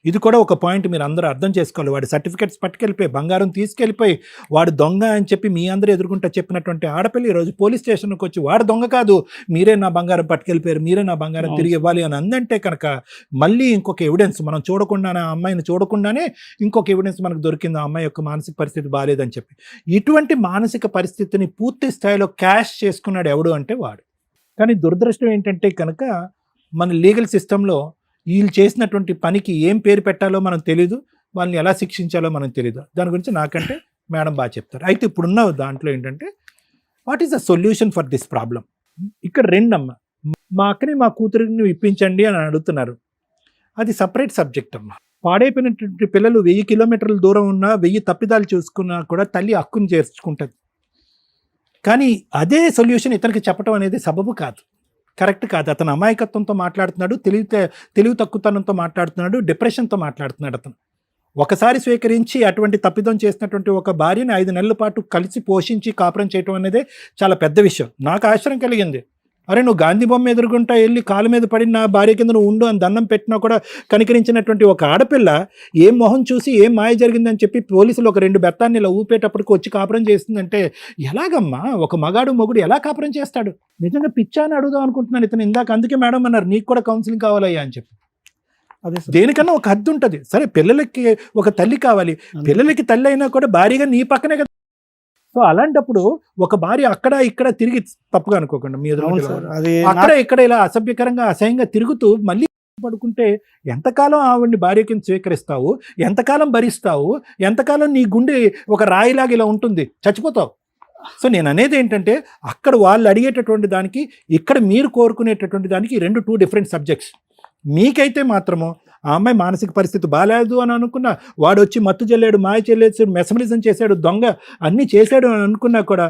S4: ఇది కూడా ఒక పాయింట్ మీరు అందరూ అర్థం చేసుకోవాలి. వాడి సర్టిఫికేట్స్ పట్టుకెళ్ళిపోయి, బంగారం తీసుకెళ్ళిపోయి, వాడు దొంగ అని చెప్పి మీ అందరూ ఎదుర్కొంటా చెప్పినటువంటి ఆడపిల్ల ఈరోజు పోలీస్ స్టేషన్కి వచ్చి వాడు దొంగ కాదు, మీరే నా బంగారం పట్టుకెళ్ళిపోయారు, మీరే నా బంగారం తిరిగి ఇవ్వాలి అని అందంటే కనుక మళ్ళీ ఇంకొక ఎవిడెన్స్ మనం చూడకుండానే, ఆ అమ్మాయిని చూడకుండానే ఇంకొక ఎవిడెన్స్ మనకు దొరికింది, ఆ అమ్మాయి యొక్క మానసిక పరిస్థితి బాగాలేదని చెప్పి. ఇటువంటి మానసిక పరిస్థితిని పూర్తి స్థాయిలో క్యాష్ చేసుకున్నాడు ఎవడు అంటే వాడు. కానీ దురదృష్టం ఏంటంటే కనుక మన లీగల్ సిస్టంలో వీళ్ళు చేసినటువంటి పనికి ఏం పేరు పెట్టాలో మనకు తెలీదు, వాళ్ళని ఎలా శిక్షించాలో మనకు తెలీదు. దాని గురించి నాకంటే మేడం బాగా చెప్తారు. అయితే ఇప్పుడున్న దాంట్లో ఏంటంటే what is the solution for this problem? ఇక్కడ రెండమ్మ, మా అక్కని మా కూతురిని ఇప్పించండి అని అడుగుతున్నారు. అది సపరేట్ సబ్జెక్ట్ అమ్మ. పాడైపోయినటువంటి పిల్లలు 1000 కిలోమీటర్ల దూరం ఉన్నా, 1000 తప్పిదాలు చూసుకున్నా కూడా తల్లి హక్కును చేర్చుకుంటుంది. కానీ అదే సొల్యూషన్ ఇతనికి చెప్పడం అనేది సబబు కాదు, కరెక్ట్ కాదు. అతను అమాయకత్వంతో మాట్లాడుతున్నాడు, తెలివి తక్కువతనంతో మాట్లాడుతున్నాడు, డిప్రెషన్తో మాట్లాడుతున్నాడు. అతను ఒకసారి స్వీకరించి అటువంటి తప్పిదం చేసినటువంటి ఒక భార్యని 5 నెలల పాటు కలిసి పోషించి కాపురం చేయడం అనేది చాలా పెద్ద విషయం. నాకు ఆశ్చర్యం కలిగింది. అరే నువ్వు గాంధీ బొమ్మ ఎదుర్కొంటా వెళ్ళి కాలు మీద పడి నా భార్య కింద నువ్వు ఉండు అని దండం పెట్టినా కూడా కనికరించినటువంటి ఒక ఆడపిల్ల ఏం మొహం చూసి ఏం మాయ జరిగిందని చెప్పి పోలీసులు ఒక 2 బెత్తాన్ని ఇలా ఊపేటప్పటికి వచ్చి కాపురం చేస్తుందంటే ఎలాగమ్మా? ఒక మగాడు మొగుడు ఎలా కాపురం చేస్తాడు? నిజంగా పిచ్చా అని అడుగుదాం అనుకుంటున్నాను ఇతను ఇందాక. అందుకే మేడం అన్నారు నీకు కూడా కౌన్సిలింగ్ కావాలయ్యా అని చెప్పి. అదే దేనికన్నా ఒక హద్దు ఉంటుంది. సరే పిల్లలకి ఒక తల్లి కావాలి, పిల్లలకి తల్లి అయినా కూడా భారీగా నీ పక్కనే కదా సో అలాంటప్పుడు ఒక భార్య అక్కడ ఇక్కడ తిరిగి తప్పుగా అనుకోకుండా మీ ఎదురు
S2: అవును సార్, అది
S4: అక్కడ ఇక్కడ ఇలా అసభ్యకరంగా అసహ్యంగా తిరుగుతూ మళ్ళీ పడుకుంటే ఎంతకాలం ఆవిడ్ని భార్య కింద స్వీకరిస్తావు, ఎంతకాలం భరిస్తావు, ఎంతకాలం నీ గుండె ఒక రాయిలాగా ఇలా ఉంటుంది, చచ్చిపోతావు. సో నేను అనేది ఏంటంటే అక్కడ వాళ్ళు అడిగేటటువంటి దానికి ఇక్కడ మీరు కోరుకునేటటువంటి దానికి 2 డిఫరెంట్ సబ్జెక్ట్స్. మీకైతే మాత్రము ఆ అమ్మాయి మానసిక పరిస్థితి బాగాలేదు అని అనుకున్నా, వాడు వచ్చి మత్తు చెల్లాడు, మాయ చెల్లేసాడు, మెసమరిజం చేశాడు, దొంగ అన్నీ చేశాడు అని అనుకున్నా కూడా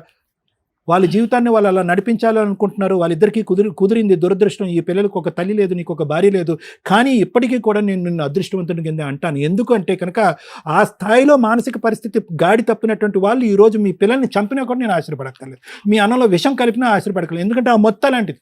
S4: వాళ్ళ జీవితాన్ని వాళ్ళు అలా నడిపించాలని అనుకుంటున్నారు. వాళ్ళిద్దరికీ కుదిరింది. దురదృష్టం, ఈ పిల్లలకు ఒక తల్లి లేదు, నీకు ఒక భార్య లేదు. కానీ ఇప్పటికీ కూడా నేను నిన్ను అదృష్టవంతుని కింద అంటాను. ఎందుకంటే కనుక ఆ స్థాయిలో మానసిక పరిస్థితి గాడి తప్పినటువంటి వాళ్ళు ఈరోజు మీ పిల్లల్ని చంపినా కూడా నేను ఆశ్చర్యపడక్కర్లేదు, మీ అన్నంలో విషం కలిపినా ఆశ్చర్యపడక్కర్లేదు. ఎందుకంటే ఆ మొత్తం లాంటిది.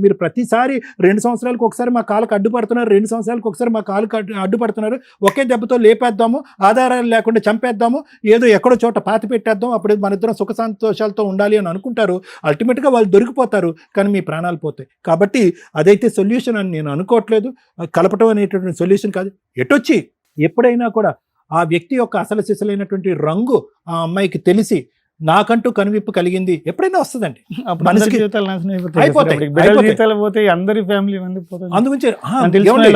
S4: మీరు ప్రతిసారి 2 సంవత్సరాలకు ఒకసారి మా కాళ్ళకు అడ్డుపడుతున్నారు, 2 సంవత్సరాలకు ఒకసారి మా కాళ్ళకు అడ్డుపడుతున్నారు. ఒకే దెబ్బతో లేపేద్దాము, ఆధారాలు లేకుండా చంపేద్దాము, ఏదో ఎక్కడో చోట పాతి పెట్టేద్దాం, అప్పుడు మన ఇద్దరం సుఖ సంతోషాలతో ఉండాలి అని అనుకుంటారు. అల్టిమేట్గా వాళ్ళు దొరికిపోతారు, కానీ మీ ప్రాణాలు పోతాయి. కాబట్టి అదైతే సొల్యూషన్ అని నేను అనుకోవట్లేదు. కలపటం అనేటటువంటి సొల్యూషన్ కాదు. ఎటొచ్చి ఎప్పుడైనా కూడా ఆ వ్యక్తి యొక్క అసలు సిసలైనటువంటి రంగు ఆ అమ్మాయికి తెలిసి నాకంటూ కనువిప్పు కలిగింది ఎప్పుడైనా వస్తుందండి.
S2: మనసుకి జీవితాలు నాశనం అయిపోతాయి. జీవితాలు పోతాయి, అందరి ఫ్యామిలీ మంది పోతాయి.
S4: అందుగురించి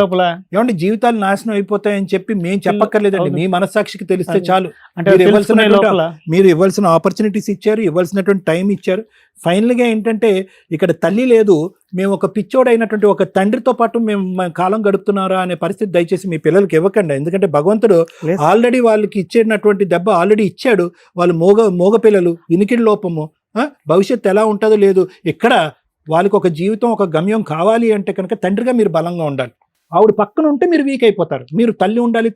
S4: లోపల ఏమంటే జీవితాలు నాశనం అయిపోతాయని చెప్పి మేము చెప్పక్కర్లేదండి. మీ మనస్సాక్షికి తెలిస్తే చాలు. మీరు ఇవ్వాల్సిన ఆపర్చునిటీస్ ఇచ్చారు, ఇవ్వాల్సినటువంటి టైం ఇచ్చారు. ఫైనల్గా ఏంటంటే ఇక్కడ తల్లి లేదు, మేము ఒక పిచ్చోడైనటువంటి ఒక తండ్రితో పాటు మేము కాలం గడుపుతున్నారా అనే పరిస్థితి దయచేసి మీ పిల్లలకి ఇవ్వకండి. ఎందుకంటే భగవంతుడు ఆల్రెడీ వాళ్ళకి ఇచ్చేటటువంటి దెబ్బ ఆల్రెడీ ఇచ్చాడు. వాళ్ళు మోగ పిల్లలు, వినికిడి లోపము, భవిష్యత్తు ఎలా ఉంటుందో లేదు. ఇక్కడ వాళ్ళకి ఒక జీవితం, ఒక గమ్యం కావాలి అంటే కనుక తండ్రిగా మీరు బలంగా ఉండాలి. ఆవిడ పక్కన ఉంటే మీరు వీక్ అయిపోతారు. మీరు తల్లి ఉండాలి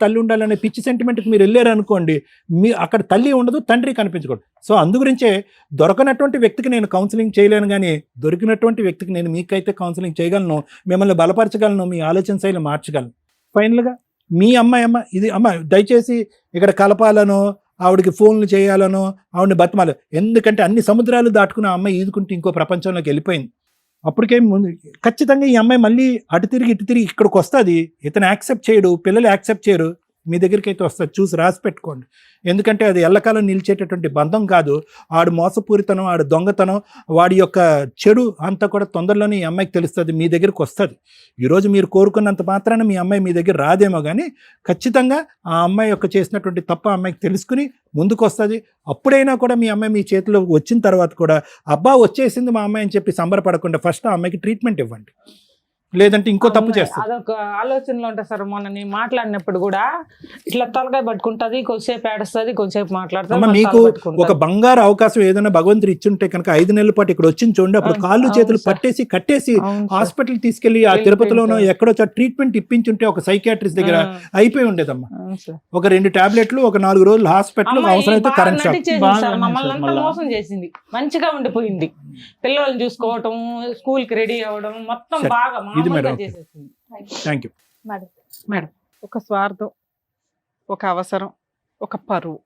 S4: అనే పిచ్చి సెంటిమెంట్కి మీరు వెళ్ళారు అనుకోండి, మీ అక్కడ తల్లి ఉండదు, తండ్రి కనిపించకూడదు. సో అందుగురించే దొరకనటువంటి వ్యక్తికి నేను కౌన్సిలింగ్ చేయలేను, కానీ దొరికినటువంటి వ్యక్తికి నేను మీకైతే కౌన్సిలింగ్ చేయగలను, మిమ్మల్ని బలపరచగలను, మీ ఆలోచన శైలి మార్చగలను. ఫైనల్గా మీ అమ్మ ఇది దయచేసి ఇక్కడ కలపాలనో ఆవిడకి ఫోన్లు చేయాలనో ఆవిడని బతమాలి. ఎందుకంటే అన్ని సముద్రాలు దాటుకుని ఆ అమ్మాయి ఈదుకుంటూ ఇంకో ప్రపంచంలోకి వెళ్ళిపోయింది. అప్పటికేం ముందు ఖచ్చితంగా ఈ అమ్మాయి మళ్ళీ అటు తిరిగి ఇక్కడికి వస్తుంది. ఇతను యాక్సెప్ట్ చేయడు, పిల్లలు యాక్సెప్ట్ చేయరు, మీ దగ్గరికి అయితే వస్తుంది. చూసి రాసి పెట్టుకోండి. ఎందుకంటే అది ఎల్లకాలం నిలిచేటటువంటి బంధం కాదు. ఆడు మోసపూరితనం, ఆడు దొంగతనం, వాడి యొక్క చెడు అంతా కూడా తొందరలోనే ఈ అమ్మాయికి తెలుస్తుంది, మీ దగ్గరికి వస్తుంది. ఈరోజు మీరు కోరుకున్నంత మాత్రాన మీ అమ్మాయి మీ దగ్గర రాదేమో, కానీ ఖచ్చితంగా ఆ అమ్మాయి యొక్క చేసినటువంటి తప్ప అమ్మాయికి తెలుసుకుని ముందుకు వస్తుంది. అప్పుడైనా కూడా మీ అమ్మాయి మీ చేతిలో వచ్చిన తర్వాత కూడా అబ్బా వచ్చేసింది మా అమ్మాయి అని చెప్పి సంబరపడకుండా ఫస్ట్ ఆ అమ్మాయికి ట్రీట్మెంట్ ఇవ్వండి. లేదంటే ఇంకో తప్పు చేస్తారు.
S6: అదొక ఆలోచనలో ఉంటుంది సార్. మొన్న నేను మాట్లాడినప్పుడు కూడా ఇట్లా తలకాయ పట్టుకుంటది, కొద్దిసేపు ఏడుస్తుంది, కొద్దిసేపు మాట్లాడుతుంది.
S4: మీకు ఒక బంగారు అవకాశం ఏదైనా భగవంతుడు ఇచ్చుంటే కనుక 5 నెలల పాటు ఇక్కడ వచ్చింది చూడండి, అప్పుడు కాళ్ళు చేతులు పట్టేసి కట్టేసి హాస్పిటల్ తీసుకెళ్లి ఆ తిరుపతిలోనో ఎక్కడో ట్రీట్మెంట్ ఇప్పించుంటే ఒక సైకియాట్రిస్ట్ దగ్గర అయిపోయి ఉండేదమ్మా. ఒక 2 టాబ్లెట్లు, ఒక 4 రోజులు హాస్పిటల్, అవసరమైతే కరెంట్ షాక్.
S6: మమ్మల్ని అంతా మోసం చేసింది. మంచిగా ఉండిపోయింది. పిల్లల్ని చూసుకోవటం, స్కూల్ కి రెడీ అవ్వడం, మొత్తం బాగా
S4: థ్యాంక్ యూ
S3: మేడం. ఒక స్వార్థం, ఒక అవసరం, ఒక పరువు,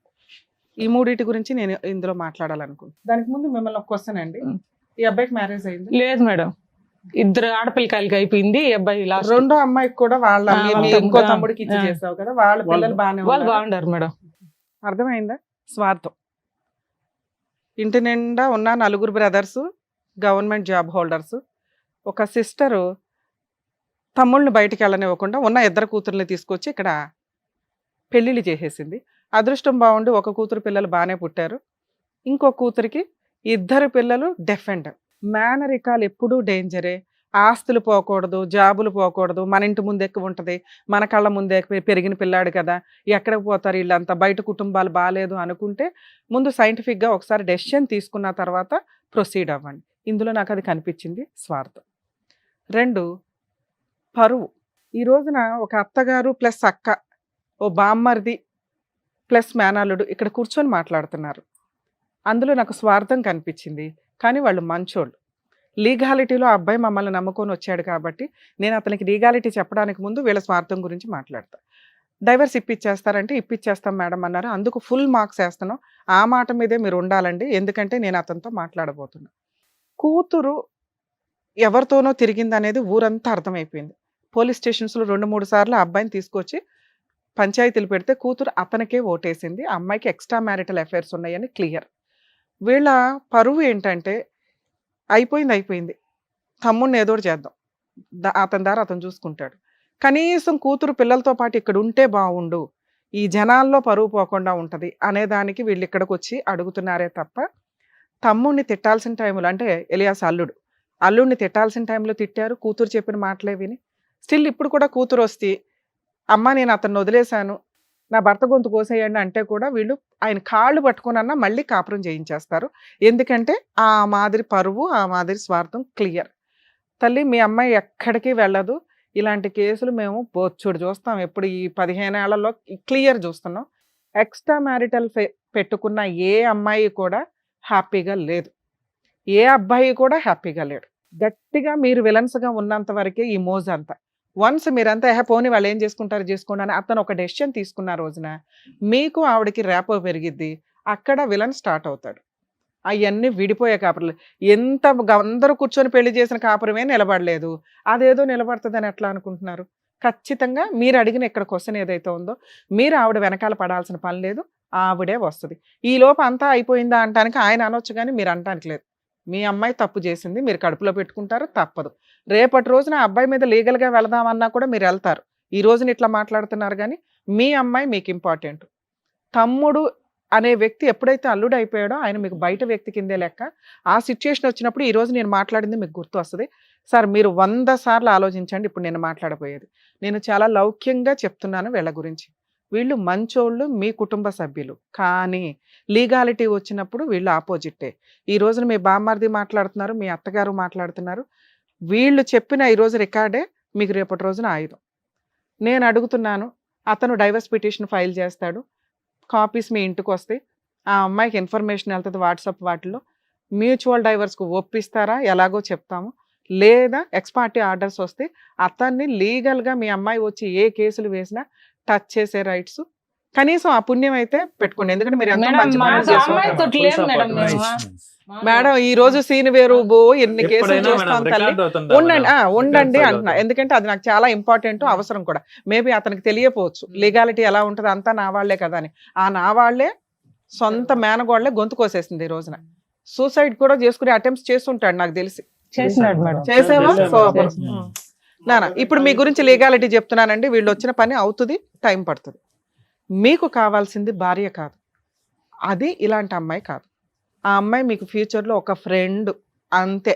S3: ఈ మూడింటి గురించి నేను ఇందులో మాట్లాడాలనుకుంటున్నాను. దానికి ముందు మిమ్మల్ని ఒక క్వశ్చన్ అండి. ఈ అబ్బాయికి మ్యారేజ్ అయింది?
S6: లేదు మేడం, 2 ఆడపిల్లకాయలకి అయిపోయింది. ఈ అబ్బాయి
S3: రెండో అమ్మాయికి కూడా వాళ్ళ ఇంకో తమ్ముడికి ఇచ్చి చేసావు కదా, వాళ్ళ పిల్లలు
S6: వాళ్ళు బాగుంటారు మేడం.
S3: అర్థమైందా? స్వార్థం. ఇంటి నిండా ఉన్న 4 బ్రదర్స్ గవర్నమెంట్ జాబ్ హోల్డర్స్. ఒక సిస్టరు తమ్ముళ్ళని బయటికి వెళ్ళనివ్వకుండా ఉన్న 2 కూతుర్ని తీసుకొచ్చి ఇక్కడ పెళ్ళిళ్ళు చేసేసింది. అదృష్టం బాగుండి ఒక కూతురు పిల్లలు బాగానే పుట్టారు, ఇంకో కూతురికి 2 పిల్లలు డెఫెండ్. మేనరికాలు ఎప్పుడూ డేంజరే. ఆస్తులు పోకూడదు, జాబులు పోకూడదు, మన ఇంటి ముందు ఎక్కువ ఉంటుంది, మన కళ్ళ ముందే పెరిగిన పిల్లాడు కదా, ఎక్కడికి పోతారు వీళ్ళంతా, బయట కుటుంబాలు బాగాలేదు అనుకుంటే ముందు సైంటిఫిక్గా ఒకసారి డెసిషన్ తీసుకున్న తర్వాత ప్రొసీడ్ అవ్వండి. ఇందులో నాకు అది కనిపించింది స్వార్థం. 2 పరువు. ఈ రోజున ఒక అత్తగారు ప్లస్ అక్క, ఓ బామ్మర్ది ప్లస్ మేనల్లుడు ఇక్కడ కూర్చొని మాట్లాడుతున్నారు. అందులో నాకు స్వార్థం కనిపించింది. కానీ వాళ్ళు మంచోళ్ళు. లీగాలిటీలో ఆ అబ్బాయి మమ్మల్ని నమ్ముకొని వచ్చాడు కాబట్టి నేను అతనికి లీగాలిటీ చెప్పడానికి ముందు వీళ్ళ స్వార్థం గురించి మాట్లాడతా. డైవర్స్ ఇప్పించేస్తారంటే ఇప్పించేస్తాం మేడం అన్నారు. అందుకు ఫుల్ మార్క్స్ వేస్తాను. ఆ మాట మీదే మీరు ఉండాలండి, ఎందుకంటే నేను అతనితో మాట్లాడబోతున్నా. కూతురు ఎవరితోనో తిరిగింది అనేది ఊరంతా అర్థమైపోయింది. పోలీస్ స్టేషన్స్లో 2-3 సార్లు ఆ అబ్బాయిని తీసుకొచ్చి పంచాయతీలు పెడితే కూతురు అతనికే ఓటేసింది. ఆ అమ్మాయికి ఎక్స్ట్రా మ్యారిటల్ అఫైర్స్ ఉన్నాయని క్లియర్. వీళ్ళ పరువు ఏంటంటే అయిపోయింది, తమ్ముడిని ఏదో ఒకటి చేద్దాం, అతని దారి అతను చూసుకుంటాడు, కనీసం కూతురు పిల్లలతో పాటు ఇక్కడ ఉంటే బాగుండు, ఈ జనాల్లో పరువు పోకుండా ఉంటుంది అనేదానికి వీళ్ళు ఇక్కడికి వచ్చి అడుగుతున్నారే తప్ప తమ్ముడిని తిట్టాల్సిన టైంలో, అంటే ఎలియాస్ అల్లుడిని తిట్టాల్సిన టైంలో తిట్టారు, కూతురు చెప్పిన మాటలే విని. స్టిల్ ఇప్పుడు కూడా కూతురు వస్తే అమ్మ నేను అతన్ని వదిలేశాను, నా భర్త గొంతు కోసేయండి అంటే కూడా వీళ్ళు ఆయన కాళ్ళు పట్టుకునన్నా మళ్ళీ కాపురం చేయించేస్తారు. ఎందుకంటే ఆ మాదిరి పరువు, ఆ మాదిరి స్వార్థం క్లియర్. తల్లి మీ అమ్మాయి ఎక్కడికి వెళ్ళదు. ఇలాంటి కేసులు మేము బొచ్చుడు చూస్తాం. ఎప్పుడు ఈ 15 ఏళ్లలో క్లియర్ చూస్తున్నాం. ఎక్స్ట్రా మ్యారిటల్ పెట్టుకున్న ఏ అమ్మాయి కూడా హ్యాపీగా లేదు, ఏ అబ్బాయి కూడా హ్యాపీగా లేడు. గట్టిగా మీరు విలన్స్గా ఉన్నంత వరకే ఈ మోజు అంతా. వన్స్ మీరంతా పోనీ వాళ్ళు ఏం చేసుకుంటారు చేసుకోండి అని అతను ఒక డెసిషన్ తీసుకున్న రోజున మీకు ఆవిడకి ర్యాపో పెరిగిద్ది, అక్కడ విలన్ స్టార్ట్ అవుతాడు. అవన్నీ విడిపోయే కాపురలు. ఎంత అందరూ కూర్చొని పెళ్లి చేసిన కాపురమే నిలబడలేదు, అదేదో నిలబడుతుందని ఎట్లా అనుకుంటున్నారు? ఖచ్చితంగా మీరు అడిగిన ఇక్కడ క్వశ్చన్ ఏదైతే ఉందో మీరు ఆవిడ వెనకాల పడాల్సిన పని లేదు, ఆవిడే వస్తుంది. ఈ లోపు అంతా అయిపోయిందా అంటానికి ఆయన అనొచ్చు కానీ మీరు అంటానికి లేదు. మీ అమ్మాయి తప్పు చేసింది, మీరు కడుపులో పెట్టుకుంటారు, తప్పదు. రేపటి రోజున అబ్బాయి మీద లీగల్గా వెళదామన్నా కూడా మీరు వెళ్తారు. ఈ రోజున ఇట్లా మాట్లాడుతున్నారు కానీ మీ అమ్మాయి మీకు ఇంపార్టెంట్. తమ్ముడు అనే వ్యక్తి ఎప్పుడైతే అల్లుడు అయిపోయాడో ఆయన మీకు బయట వ్యక్తి కిందే లెక్క. ఆ సిచ్యుయేషన్ వచ్చినప్పుడు ఈరోజు నేను మాట్లాడింది మీకు గుర్తు వస్తుంది. సార్ మీరు 100 సార్లు ఆలోచించండి. ఇప్పుడు నేను మాట్లాడబోయేది నేను చాలా లౌక్యంగా చెప్తున్నాను వీళ్ళ గురించి. వీళ్ళు మంచోళ్ళు, మీ కుటుంబ సభ్యులు, కానీ లీగాలిటీ వచ్చినప్పుడు వీళ్ళు ఆపోజిట్టే. ఈ రోజున మీ బామ్మర్ది మాట్లాడుతున్నారు, మీ అత్తగారు మాట్లాడుతున్నారు. వీళ్ళు చెప్పిన ఈరోజు రికార్డే మీకు రేపటి రోజున ఆయుధం. నేను అడుగుతున్నాను, అతను డైవర్స్ పిటిషన్ ఫైల్ చేస్తాడు, కాపీస్ మీ ఇంటికి వస్తాయి, ఆ అమ్మాయికి ఇన్ఫర్మేషన్ వెళ్తుంది వాట్సాప్ వాటిలో. మ్యూచువల్ డైవర్స్కు ఒప్పిస్తారా ఎలాగో చెప్తాము, లేదా ఎక్స్పార్టీ ఆర్డర్స్ వస్తే అతన్ని లీగల్గా మీ అమ్మాయి వచ్చి ఏ కేసులు వేసినా టచ్ చేసే రైట్స్ కనీసం ఆ పుణ్యం అయితే పెట్టుకోండి. ఎందుకంటే మీరు ఎంతో మంచి పనులు చేస్తున్నారు. మేడం ఈ రోజు సీన్ వేరు, ఎన్ని కేసులు చూస్తాం తల్లి. ఉండండి అంటున్నా, ఎందుకంటే అది నాకు చాలా ఇంపార్టెంట్, అవసరం కూడా. మేబీ అతనికి తెలియపోవచ్చు లీగాలిటీ ఎలా ఉంటుంది, అంతా నా వాళ్లే కదా అని. ఆ నా వాళ్లే సొంత మేనగోళ్లే గొంతు కోసేసింది. ఈ రోజున సూసైడ్ కూడా చేసుకునే అటెంప్ట్స్ చేస్తుంటాడు నాకు తెలిసి. చేసేవా? నానా ఇప్పుడు మీ గురించి లీగాలిటీ చెప్తున్నానండి. వీళ్ళు వచ్చిన పని అవుతుంది, టైం పడుతుంది. మీకు కావాల్సింది భార్య కాదు, అది ఇలాంటి అమ్మాయి కాదు. ఆ అమ్మాయి మీకు ఫ్యూచర్లో ఒక ఫ్రెండ్ అంతే.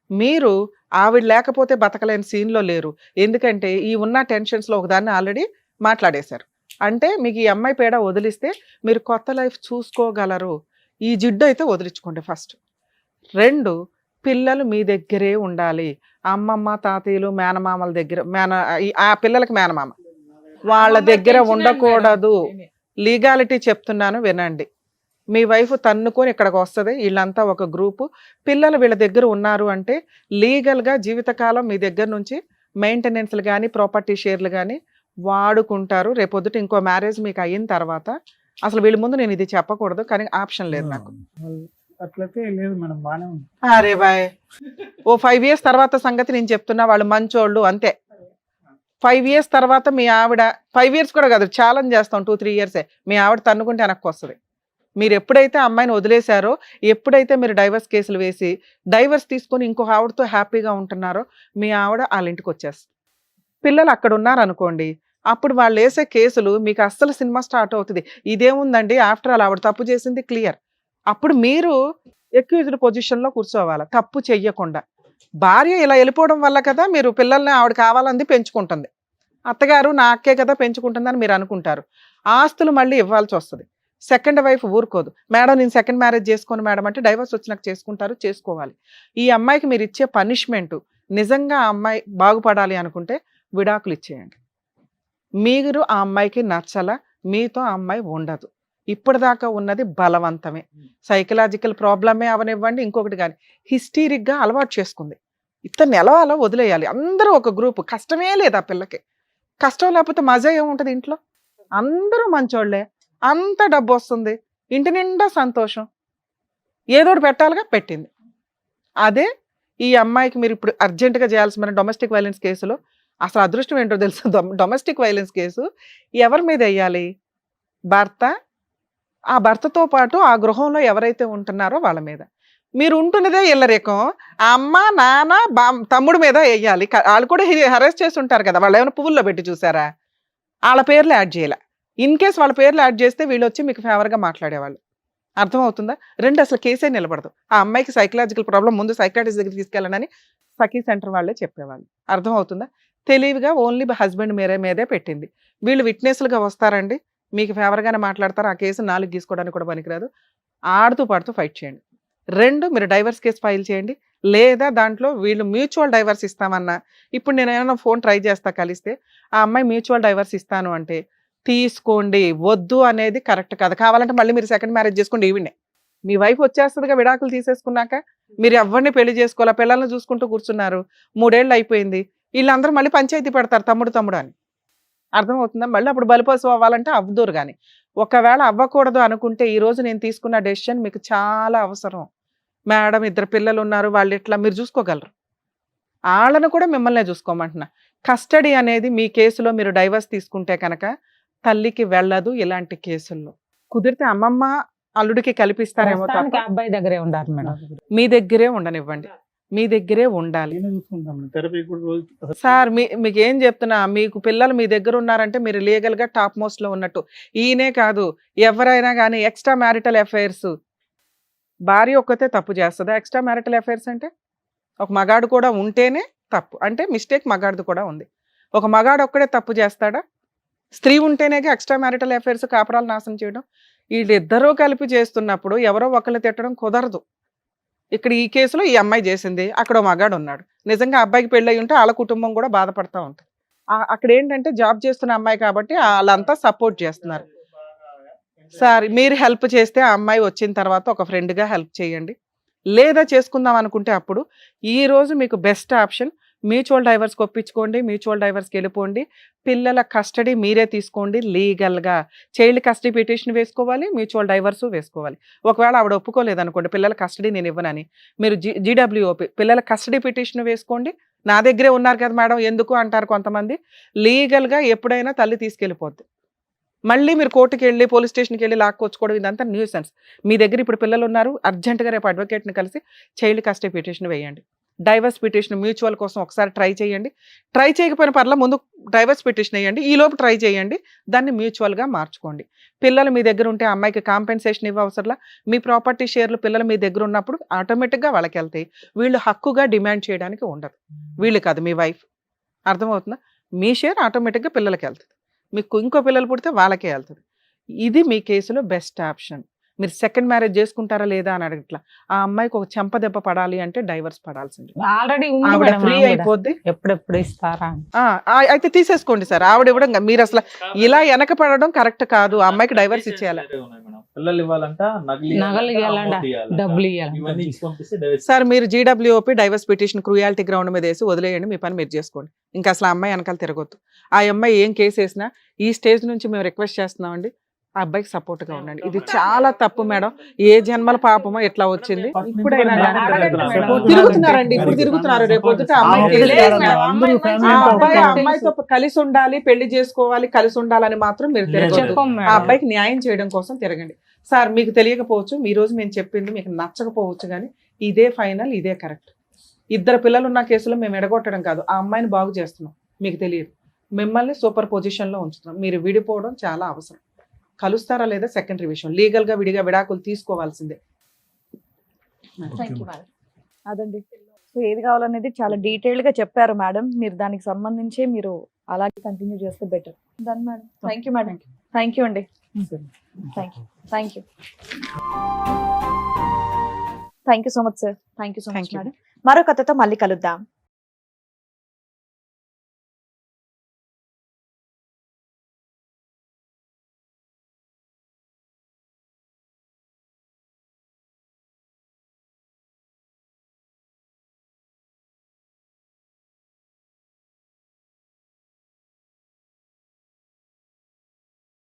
S3: మీరు ఆవిడ లేకపోతే బతకలేని సీన్లో లేరు. ఎందుకంటే ఈ ఉన్న టెన్షన్స్లో ఒకదాన్ని ఆల్రెడీ మాట్లాడేశారు. అంటే మీకు ఈ అమ్మాయి పేడ వదిలిస్తే మీరు కొత్త లైఫ్ చూసుకోగలరు. ఈ జిడ్డు అయితే వదిలించుకోండి ఫస్ట్. 2, పిల్లలు మీ దగ్గరే ఉండాలి. అమ్మమ్మ తాతయ్యలు మేనమామల దగ్గర, ఆ పిల్లలకి మేనమామ వాళ్ళ దగ్గర ఉండకూడదు. లీగాలిటీ చెప్తున్నాను వినండి. మీ వైఫ్ తన్నుకొని ఇక్కడికి వస్తుంది, వీళ్ళంతా ఒక గ్రూపు, పిల్లలు వీళ్ళ దగ్గర ఉన్నారు అంటే లీగల్గా జీవితకాలం మీ దగ్గర నుంచి మెయింటెనెన్స్లు కానీ ప్రాపర్టీ షేర్లు కానీ వాడుకుంటారు. రేపొద్దుట ఇంకో మ్యారేజ్ మీకు అయిన తర్వాత అసలు వీళ్ళ ముందు నేను ఇది చెప్పకూడదు, కానీ ఆప్షన్ లేదు నాకు.
S2: అట్లయితే లేదు మనం బాగానే ఉంది.
S3: అరే బాయ్, ఓ 5 years తర్వాత సంగతి నేను చెప్తున్నా. వాళ్ళు మంచోళ్ళు అంతే. 5 years తర్వాత మీ ఆవిడ, 5 years కూడా కాదు, ఛాలెంజ్ చేస్తాం 2-3 years మీ ఆవిడ తన్నుకుంటే వెనక్కి వస్తుంది. మీరు ఎప్పుడైతే అమ్మాయిని వదిలేశారో, ఎప్పుడైతే మీరు డైవర్స్ కేసులు వేసి డైవర్స్ తీసుకొని ఇంకొక ఆవిడతో హ్యాపీగా ఉంటున్నారో మీ ఆవిడ వాళ్ళ ఇంటికి వచ్చేస్తుంది. పిల్లలు అక్కడ ఉన్నారనుకోండి, అప్పుడు వాళ్ళు వేసే కేసులు మీకు అస్సలు సినిమా స్టార్ట్ అవుతుంది. ఇదేముందండి, ఆఫ్టర్ ఆల్ ఆవిడ తప్పు చేసింది క్లియర్. అప్పుడు మీరు ఎక్యూజ్డ్ పొజిషన్లో కూర్చోవాలి, తప్పు చెయ్యకుండా. భార్య ఇలా వెళ్ళిపోవడం వల్ల కదా మీరు పిల్లల్ని ఆవిడ కావాలంది పెంచుకుంటుంది, అత్తగారు నా అక్కే కదా పెంచుకుంటుందని మీరు అనుకుంటారు. ఆస్తులు మళ్ళీ ఇవ్వాల్సి వస్తుంది. సెకండ్ వైఫ్ ఊరుకోదు, మేడం నేను సెకండ్ మ్యారేజ్ చేసుకోను మేడం అంటే డైవర్స్ వచ్చినాక చేసుకుంటారు, చేసుకోవాలి. ఈ అమ్మాయికి మీరు ఇచ్చే పనిష్మెంట్ నిజంగా ఆ అమ్మాయి బాగుపడాలి అనుకుంటే విడాకులు ఇచ్చేయండి. మీరు ఆ అమ్మాయికి నచ్చల, మీతో ఆ అమ్మాయి ఉండదు. ఇప్పటిదాకా ఉన్నది బలవంతమే, సైకలాజికల్ ప్రాబ్లమే అవనివ్వండి, ఇంకొకటి కానీ హిస్టీరిక్గా అలవాటు చేసుకుంది. ఇతన్ని ఎలా అలా వదిలేయాలి. అందరూ ఒక గ్రూప్, కష్టమే లేదు ఆ పిల్లకి. కష్టం లేకపోతే మజా ఏముంటుంది ఇంట్లో? అందరూ మంచోళ్లే, అంత డబ్బు వస్తుంది, ఇంటి నిండా సంతోషం, ఏదోటి పెట్టాలిగా, పెట్టింది. అదే ఈ అమ్మాయికి మీరు ఇప్పుడు అర్జెంటుగా చేయాల్సిన డొమెస్టిక్ వైలెన్స్ కేసులో అసలు అదృష్టం ఏంటో తెలుసు. డొమెస్టిక్ వైలెన్స్ కేసు ఎవరి మీద వేయాలి? భర్త, ఆ భర్తతో పాటు ఆ గృహంలో ఎవరైతే ఉంటున్నారో వాళ్ళ మీద. మీరు ఉంటున్నదే ఇల్లరికం, ఆ అమ్మ నాన్న తమ్ముడు మీద వేయాలి. వాళ్ళు కూడా హెరాస్ చేసి ఉంటారు కదా, వాళ్ళు ఏమైనా పువ్వుల్లో పెట్టి చూసారా? వాళ్ళ పేర్లు యాడ్ చేయాలి. ఇన్ కేస్ వాళ్ళ పేర్లు యాడ్ చేస్తే వీళ్ళు వచ్చి మీకు ఫేవర్గా మాట్లాడేవాళ్ళు. అర్థమవుతుందా? రెండు అసలు కేసే నిలబడదు. ఆ అమ్మాయికి సైకలాజికల్ ప్రాబ్లం, ముందు సైకాట్రిస్ట్ దగ్గర తీసుకెళ్ళనని సఖీ సెంటర్ వాళ్ళే చెప్పేవాళ్ళు. అర్థమవుతుందా? తెలివిగా ఓన్లీ హస్బెండ్ మీదే పెట్టింది. వీళ్ళు విట్నెస్లుగా వస్తారండి, మీకు ఫేవర్గానే మాట్లాడతారు. ఆ కేసు 4 గీసుకోవడానికి కూడా పనికిరాదు. ఆడుతూ పాడుతూ ఫైట్ చేయండి. 2, మీరు డైవర్స్ కేసు ఫైల్ చేయండి. లేదా దాంట్లో వీళ్ళు మ్యూచువల్ డైవర్స్ ఇస్తామన్నా, ఇప్పుడు నేను ఏమైనా ఫోన్ ట్రై చేస్తా కలిస్తే, ఆ అమ్మాయి మ్యూచువల్ డైవర్స్ ఇస్తాను అంటే తీసుకోండి. వద్దు అనేది కరెక్ట్ కాదు. కావాలంటే మళ్ళీ మీరు సెకండ్ మ్యారేజ్ చేసుకోండి. ఈవిడే మీ వైఫ్ వచ్చేస్తుందిగా విడాకులు తీసేసుకున్నాక. మీరు ఎవరిని పెళ్లి చేసుకోవాలా, పిల్లల్ని చూసుకుంటూ కూర్చున్నారు, 3 ఏళ్ళు అయిపోయింది. వీళ్ళందరూ మళ్ళీ పంచాయతీ పెడతారు తమ్ముడు అని. అర్థమవుతుందా? మళ్ళీ అప్పుడు బలిపశు అవ్వాలంటే అవ్వదురు. కానీ ఒకవేళ అవ్వకూడదు అనుకుంటే ఈ రోజు నేను తీసుకున్న డెసిషన్ మీకు చాలా అవసరం. మేడం 2 పిల్లలు ఉన్నారు, వాళ్ళు ఎట్లా మీరు చూసుకోగలరు. వాళ్ళను కూడా మిమ్మల్నే చూసుకోమంటున్నా. కస్టడీ అనేది మీ కేసులో మీరు డైవర్స్ తీసుకుంటే కనుక తల్లికి వెళ్ళదు. ఇలాంటి కేసుల్లో కుదిరితే అమ్మమ్మ అల్లుడికి కల్పిస్తారేమో తప్ప
S6: ప్రస్తుతానికి అబ్బాయి దగ్గరే ఉండాలి మేడం.
S3: మీ దగ్గరే ఉండనివ్వండి. మీ దగ్గరే ఉండాలి. సార్ మీకు ఏం చెప్తున్నా, మీకు పిల్లలు మీ దగ్గర ఉన్నారంటే మీరు లీగల్ గా టాప్ మోస్ట్ లో ఉన్నట్టు. ఈయనే కాదు, ఎవరైనా కానీ ఎక్స్ట్రా మ్యారిటల్ అఫైర్స్, భార్య ఒక్కతే తప్పు చేస్తుందా? ఎక్స్ట్రా మ్యారిటల్ అఫైర్స్ అంటే ఒక మగాడు కూడా ఉంటేనే తప్పు. అంటే మిస్టేక్ మగాడిది కూడా ఉంది. ఒక మగాడు ఒక్కడే తప్పు చేస్తాడా? స్త్రీ ఉంటేనే ఎక్స్ట్రా మ్యారిటల్ అఫైర్స్, కాపురాలు నాశనం చేయడం. వీళ్ళిద్దరూ కలిపి చేస్తున్నప్పుడు ఎవరో ఒకళ్ళు తిట్టడం కుదరదు. ఇక్కడ ఈ కేసులో ఈ అమ్మాయి చేసింది, అక్కడ మగాడు ఉన్నాడు. నిజంగా అబ్బాయికి పెళ్ళి ఉంటే వాళ్ళ కుటుంబం కూడా బాధపడతా ఉంటుంది. అక్కడ ఏంటంటే జాబ్ చేస్తున్న అమ్మాయి కాబట్టి వాళ్ళంతా సపోర్ట్ చేస్తున్నారు. సార్ మీరు హెల్ప్ చేస్తే ఆ అమ్మాయి వచ్చిన తర్వాత ఒక ఫ్రెండ్గా హెల్ప్ చేయండి. లేదా చేసుకుందాం అనుకుంటే అప్పుడు ఈ రోజు మీకు బెస్ట్ ఆప్షన్ మ్యూచువల్ డైవర్స్కి ఒప్పించుకోండి. మ్యూచువల్ డైవర్స్కి వెళ్ళిపోండి. పిల్లల కస్టడీ మీరే తీసుకోండి. లీగల్గా చైల్డ్ కస్టడీ పిటిషన్ వేసుకోవాలి, మ్యూచువల్ డైవర్స్ వేసుకోవాలి. ఒకవేళ ఆవిడ ఒప్పుకోలేదు అనుకోండి, పిల్లల కస్టడీ నేను ఇవ్వనని, మీరు GWOP పిల్లల కస్టడీ పిటిషన్ వేసుకోండి. నా దగ్గరే ఉన్నారు కదా మేడం ఎందుకు అంటారు కొంతమంది. లీగల్గా ఎప్పుడైనా తల్లి తీసుకెళ్ళిపోద్ది. మళ్ళీ మీరు కోర్టుకి వెళ్ళి పోలీస్ స్టేషన్కి వెళ్ళి లాక్కొచ్చుకోవడం ఇదంతా న్యూసెన్స్. మీ దగ్గర ఇప్పుడు పిల్లలు ఉన్నారు, అర్జెంటుగా రేపు అడ్వకేట్ని కలిసి చైల్డ్ కస్టడీ పిటిషన్ వేయండి. డైవర్స్ పిటిషన్ మ్యూచువల్ కోసం ఒకసారి ట్రై చేయండి. ట్రై చేయకపోయిన పర్లా ముందు డైవర్స్ పిటిషన్ వేయండి, ఈలోపు ట్రై చేయండి, దాన్ని మ్యూచువల్గా మార్చుకోండి. పిల్లలు మీ దగ్గర ఉంటే అమ్మాయికి కాంపెన్సేషన్ ఇవ్వవసరంలా. మీ ప్రాపర్టీ షేర్లు పిల్లలు మీ దగ్గర ఉన్నప్పుడు ఆటోమేటిక్గా వాళ్ళకి వెళ్తాయి. వీళ్ళు హక్కుగా డిమాండ్ చేయడానికి ఉండదు. వీళ్ళు కాదు, మీ వైఫ్. అర్థమవుతుందా? మీ షేర్ ఆటోమేటిక్గా పిల్లలకి వెళ్తుంది. మీకు ఇంకో పిల్లలు పుడితే వాళ్ళకే వెళ్తుంది. ఇది మీ కేసులో బెస్ట్ ఆప్షన్. మీరు సెకండ్ మ్యారేజ్ చేసుకుంటారా లేదా అని అడగట్లా. ఆ అమ్మాయికి ఒక చెంప దెబ్బ పడాలి అంటే డైవర్స్ పడాల్సింది.
S6: ఆల్రెడీ
S3: ఫ్రీ అయిపోద్ది.
S6: ఎప్పుడెప్పుడు ఇస్తారా?
S3: అయితే తీసేసుకోండి సార్. ఆవిడ ఇవ్వడం మీరు అసలు ఇలా వెనక పడడం కరెక్ట్ కాదు. ఆ అమ్మాయికి డైవర్స్ ఇచ్చేయాలి.
S5: పిల్లలు ఇవ్వాలంట,
S6: నగలు ఇవ్వాలంట, డబ్బులు ఇవ్వాలి.
S3: సార్ మీరు GWOP divorce petition cruelty ground మీద వేసి వదిలేయండి. మీ పని మీరు చేసుకోండి. ఇంకా అసలు ఆ అమ్మాయి వెనకాల తిరగొద్దు. ఆ అమ్మాయి ఏం కేసు వేసినా ఈ స్టేజ్ నుంచి మేము రిక్వెస్ట్ చేస్తున్నామండి, ఆ అబ్బాయికి సపోర్ట్ గా ఉండండి. ఇది చాలా తప్పు మేడం. ఏ జన్మల పాపమో ఎట్లా వచ్చింది. ఇప్పుడైనా తిరుగుతున్నారండి, ఇప్పుడు తిరుగుతున్నారు. రేపు అమ్మాయితో కలిసి ఉండాలి, పెళ్లి చేసుకోవాలి, కలిసి ఉండాలని మాత్రం మీరు తిరగదు. ఆ అబ్బాయికి న్యాయం చేయడం కోసం తిరగండి. సార్ మీకు తెలియకపోవచ్చు, ఈ రోజు మేము చెప్పింది మీకు నచ్చకపోవచ్చు, కానీ ఇదే ఫైనల్, ఇదే కరెక్ట్. 2 పిల్లలు ఉన్న కేసులో మేము ఎడగొట్టడం కాదు, ఆ అమ్మాయిని బాగు చేస్తున్నాం. మీకు తెలియదు, మిమ్మల్ని సూపర్ పొజిషన్ లో ఉంచుతున్నాం. మీరు విడిపోవడం చాలా అవసరం. కలుస్తారా లేదా సెకండరీ విషయం. లీగల్ గా విడిగా విడాకులు తీసుకోవాల్సిందే.
S1: అదండి. సో ఏది కావాలనేది చాలా డీటెయిల్డ్ గా చెప్పారు మేడం. మీరు దానికి సంబంధించి మీరు అలాగే కంటిన్యూ చేస్తే better. Done madam. Thank you madam. Thank you అండి. Thank you so much sir. Thank you so much madam. మరో కథతో మళ్ళీ కలుద్దాం.